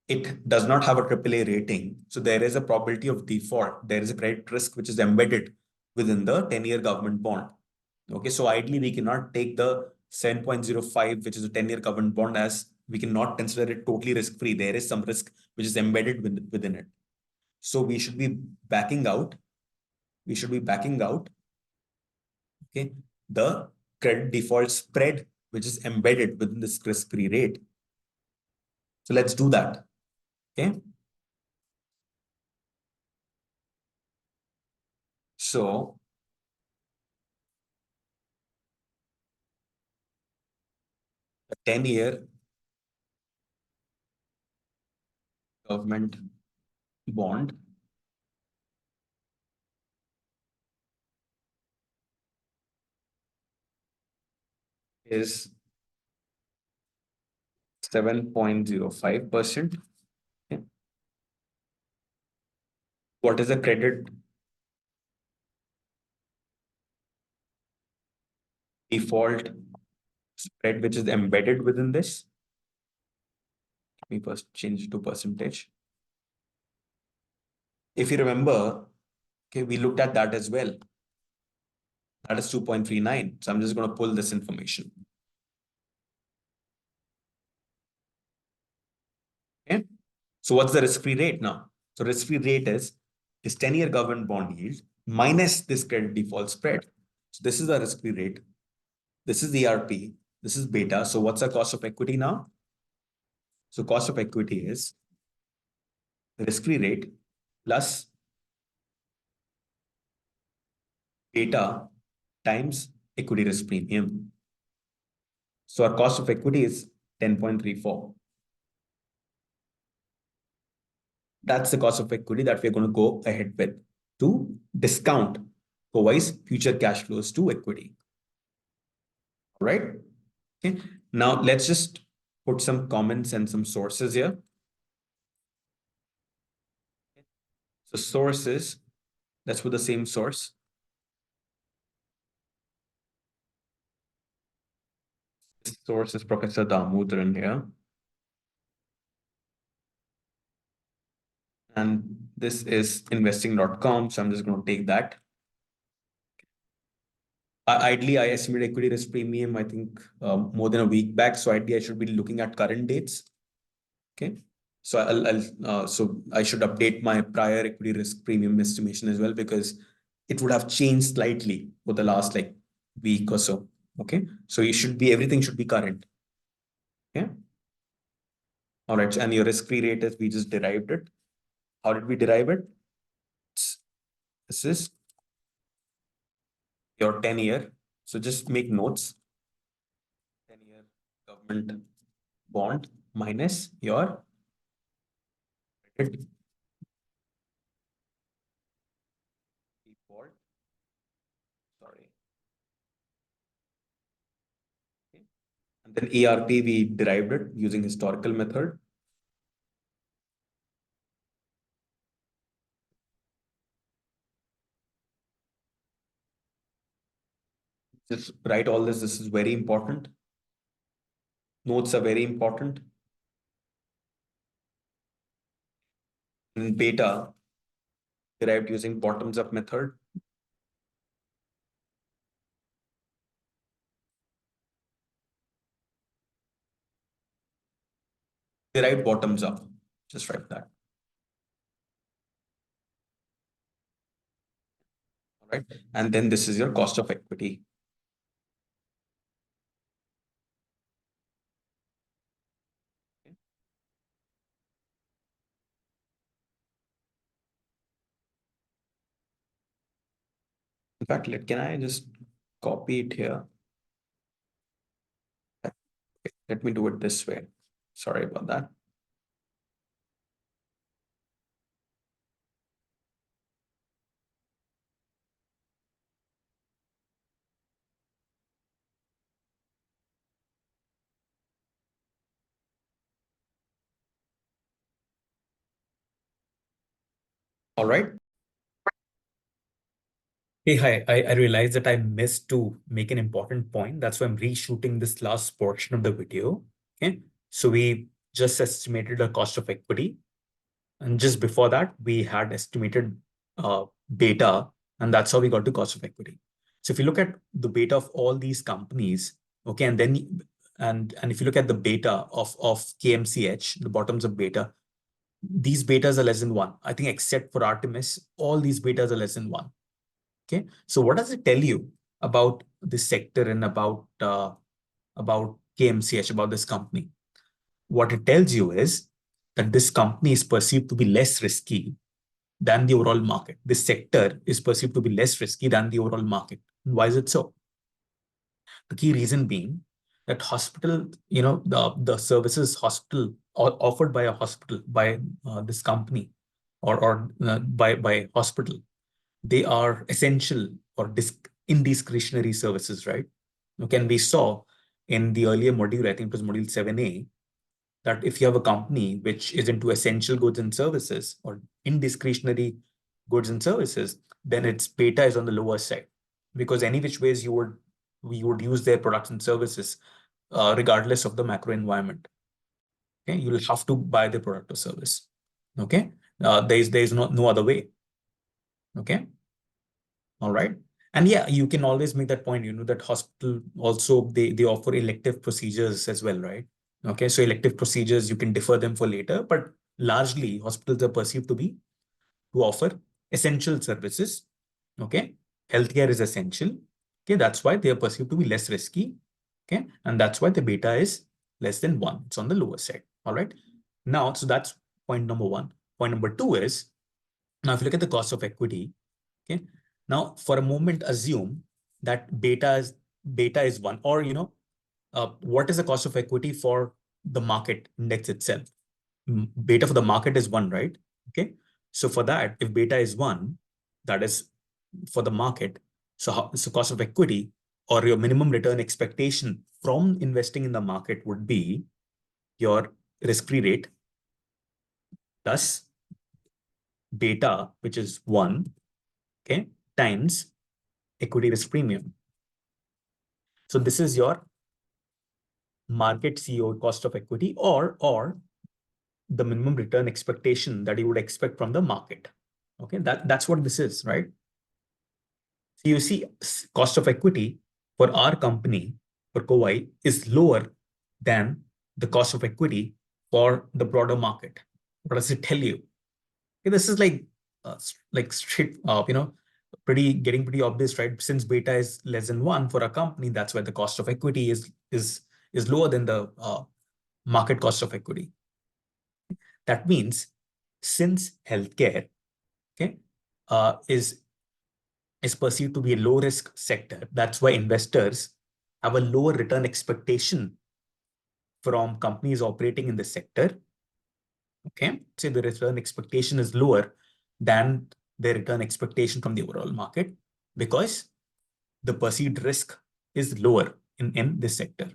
it does not have a AAA rating. So there is a probability of default. There is a credit risk which is embedded within the 10-year government bond. Okay, so ideally we cannot take the 7.05, which is a 10-year government bond, as we cannot consider it totally risk-free. There is some risk which is embedded within it. So we should be backing out. Okay, the credit default spread, which is embedded within this risk-free rate. So let's do that. Okay. So a 10-year government bond is 7.05%. Okay. What is the credit default spread which is embedded within this? Let me first change to percentage. If you remember, okay, we looked at that as well. That is 2.39. So I'm just going to pull this information. Okay. So what's the risk-free rate now? So risk-free rate is this 10-year government bond yield minus this credit default spread. So this is the risk-free rate. This is the ERP. This is beta. So what's the cost of equity now? So cost of equity is the risk-free rate plus beta times equity risk premium. So our cost of equity is 10.34. That's the cost of equity that we're going to go ahead with to discount provide future cash flows to equity. All right. Okay. Now let's just put some comments and some sources here. So sources, let's put the same source. This source is Professor Damodaran here. And this is investing.com. So I'm just going to take that. Ideally, I estimate equity risk premium, I think more than a week back. So ideally, I should be looking at current dates. Okay. So so I should update my prior equity risk premium estimation as well, because it would have changed slightly for the last like week or so. Okay. So everything should be current. Okay. All right. And your risk-free rate is, we just derived it. How did we derive it? This is your 10-year. So just make notes. 10-year government bond minus your credit default. Sorry. Okay. And then ERP, we derived it using historical method. Just write all this. This is very important. Notes are very important. And beta derived using bottoms-up method. Derived bottoms-up. Just write that. All right. And then this is your cost of equity. In fact, can I just copy it here? Let me do it this way. Sorry about that. All right. Hey, hi. I realized that I missed to make an important point. That's why I'm reshooting this last portion of the video. Okay. So we just estimated the cost of equity. And just before that, we had estimated beta, and that's how we got to cost of equity. So if you look at the beta of all these companies, okay, and then and if you look at the beta of KMCH, the bottoms of beta, these betas are less than 1. I think except for Artemis, all these betas are less than 1. Okay, so what does it tell you about this sector and about KMCH, about this company? What it tells you is that this company is perceived to be less risky than the overall market. This sector is perceived to be less risky than the overall market. Why is it so? The key reason being that hospital, the services hospital offered by a hospital, by this company, or by hospital, they are essential or indiscretionary services, right? Okay, and we saw in the earlier module, I think it was module 7A, that if you have a company which is into essential goods and services or indiscretionary goods and services, then its beta is on the lower side, because any which ways we would use their products and services regardless of the macro environment. Okay, you will have to buy the product or service. Okay, there is no other way. Okay, all right. And yeah, you can always make that point, that hospital also, they offer elective procedures as well, right? Okay, so elective procedures, you can defer them for later, but largely hospitals are perceived to offer essential services. Okay, healthcare is essential. Okay, that's why they are perceived to be less risky. Okay, and that's why the beta is less than 1. It's on the lower side. All right. Now, so that's point number 1. Point number 2 is, now if you look at the cost of equity, okay, Now, for a moment, assume that beta is 1, or what is the cost of equity for the market index itself? Beta for the market is 1, right? Okay. So for that, if beta is 1, that is for the market. So cost of equity or your minimum return expectation from investing in the market would be your risk-free rate plus beta, which is 1, okay, times equity risk premium. So this is your market CO cost of equity, or the minimum return expectation that you would expect from the market. Okay, that's what this is, right? So you see, cost of equity for our company, for Kowai, is lower than the cost of equity for the broader market. What does it tell you? Okay, this is like straight, getting pretty obvious, right? Since beta is less than 1 for a company, that's why the cost of equity is lower than the market cost of equity. That means since healthcare, okay, is perceived to be a low risk sector, that's why investors have a lower return expectation from companies operating in the sector. Okay, say the return expectation is lower than the return expectation from the overall market because the perceived risk is lower in this sector.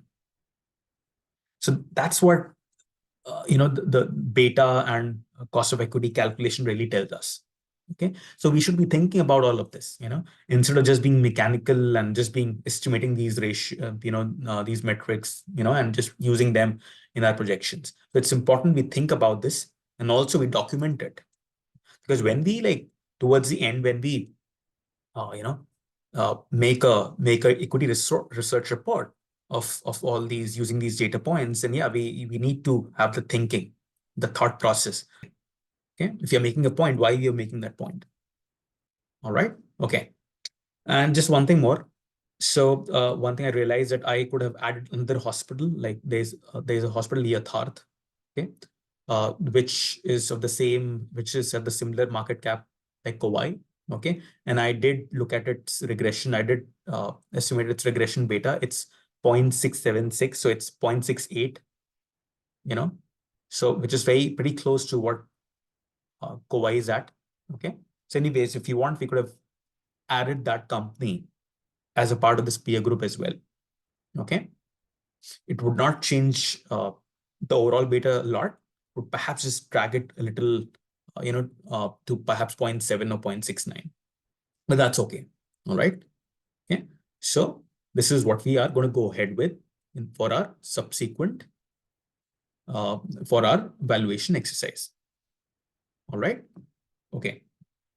So that's what the beta and cost of equity calculation really tells us. Okay, so we should be thinking about all of this, instead of just being mechanical and just being estimating these ratio, these metrics, and just using them in our projections. So it's important we think about this and also we document it, because when we towards the end, when we make a equity research report of all these using these data points, and yeah, we need to have the thinking, the thought process. Okay, if you're making a point, why you're making that point. All right. Okay. And just one thing more. So one thing I realized that I could have added another hospital, like there's a hospital near Tharth, okay, which is at the similar market cap like Kowai. Okay, and I did look at its regression. I did estimate its regression beta. It's 0.676, so it's 0.68. So which is pretty close to what Kowai is at. Okay, so anyways, if you want, we could have added that company as a part of this peer group as well. Okay, it would not change the overall beta a lot. Would perhaps just drag it a little, to perhaps 0.7 or 0.69, but that's okay. All right. Okay, so this is what we are going to go ahead with for our subsequent for our valuation exercise. All right. Okay.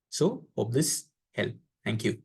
So hope this helped. Thank you.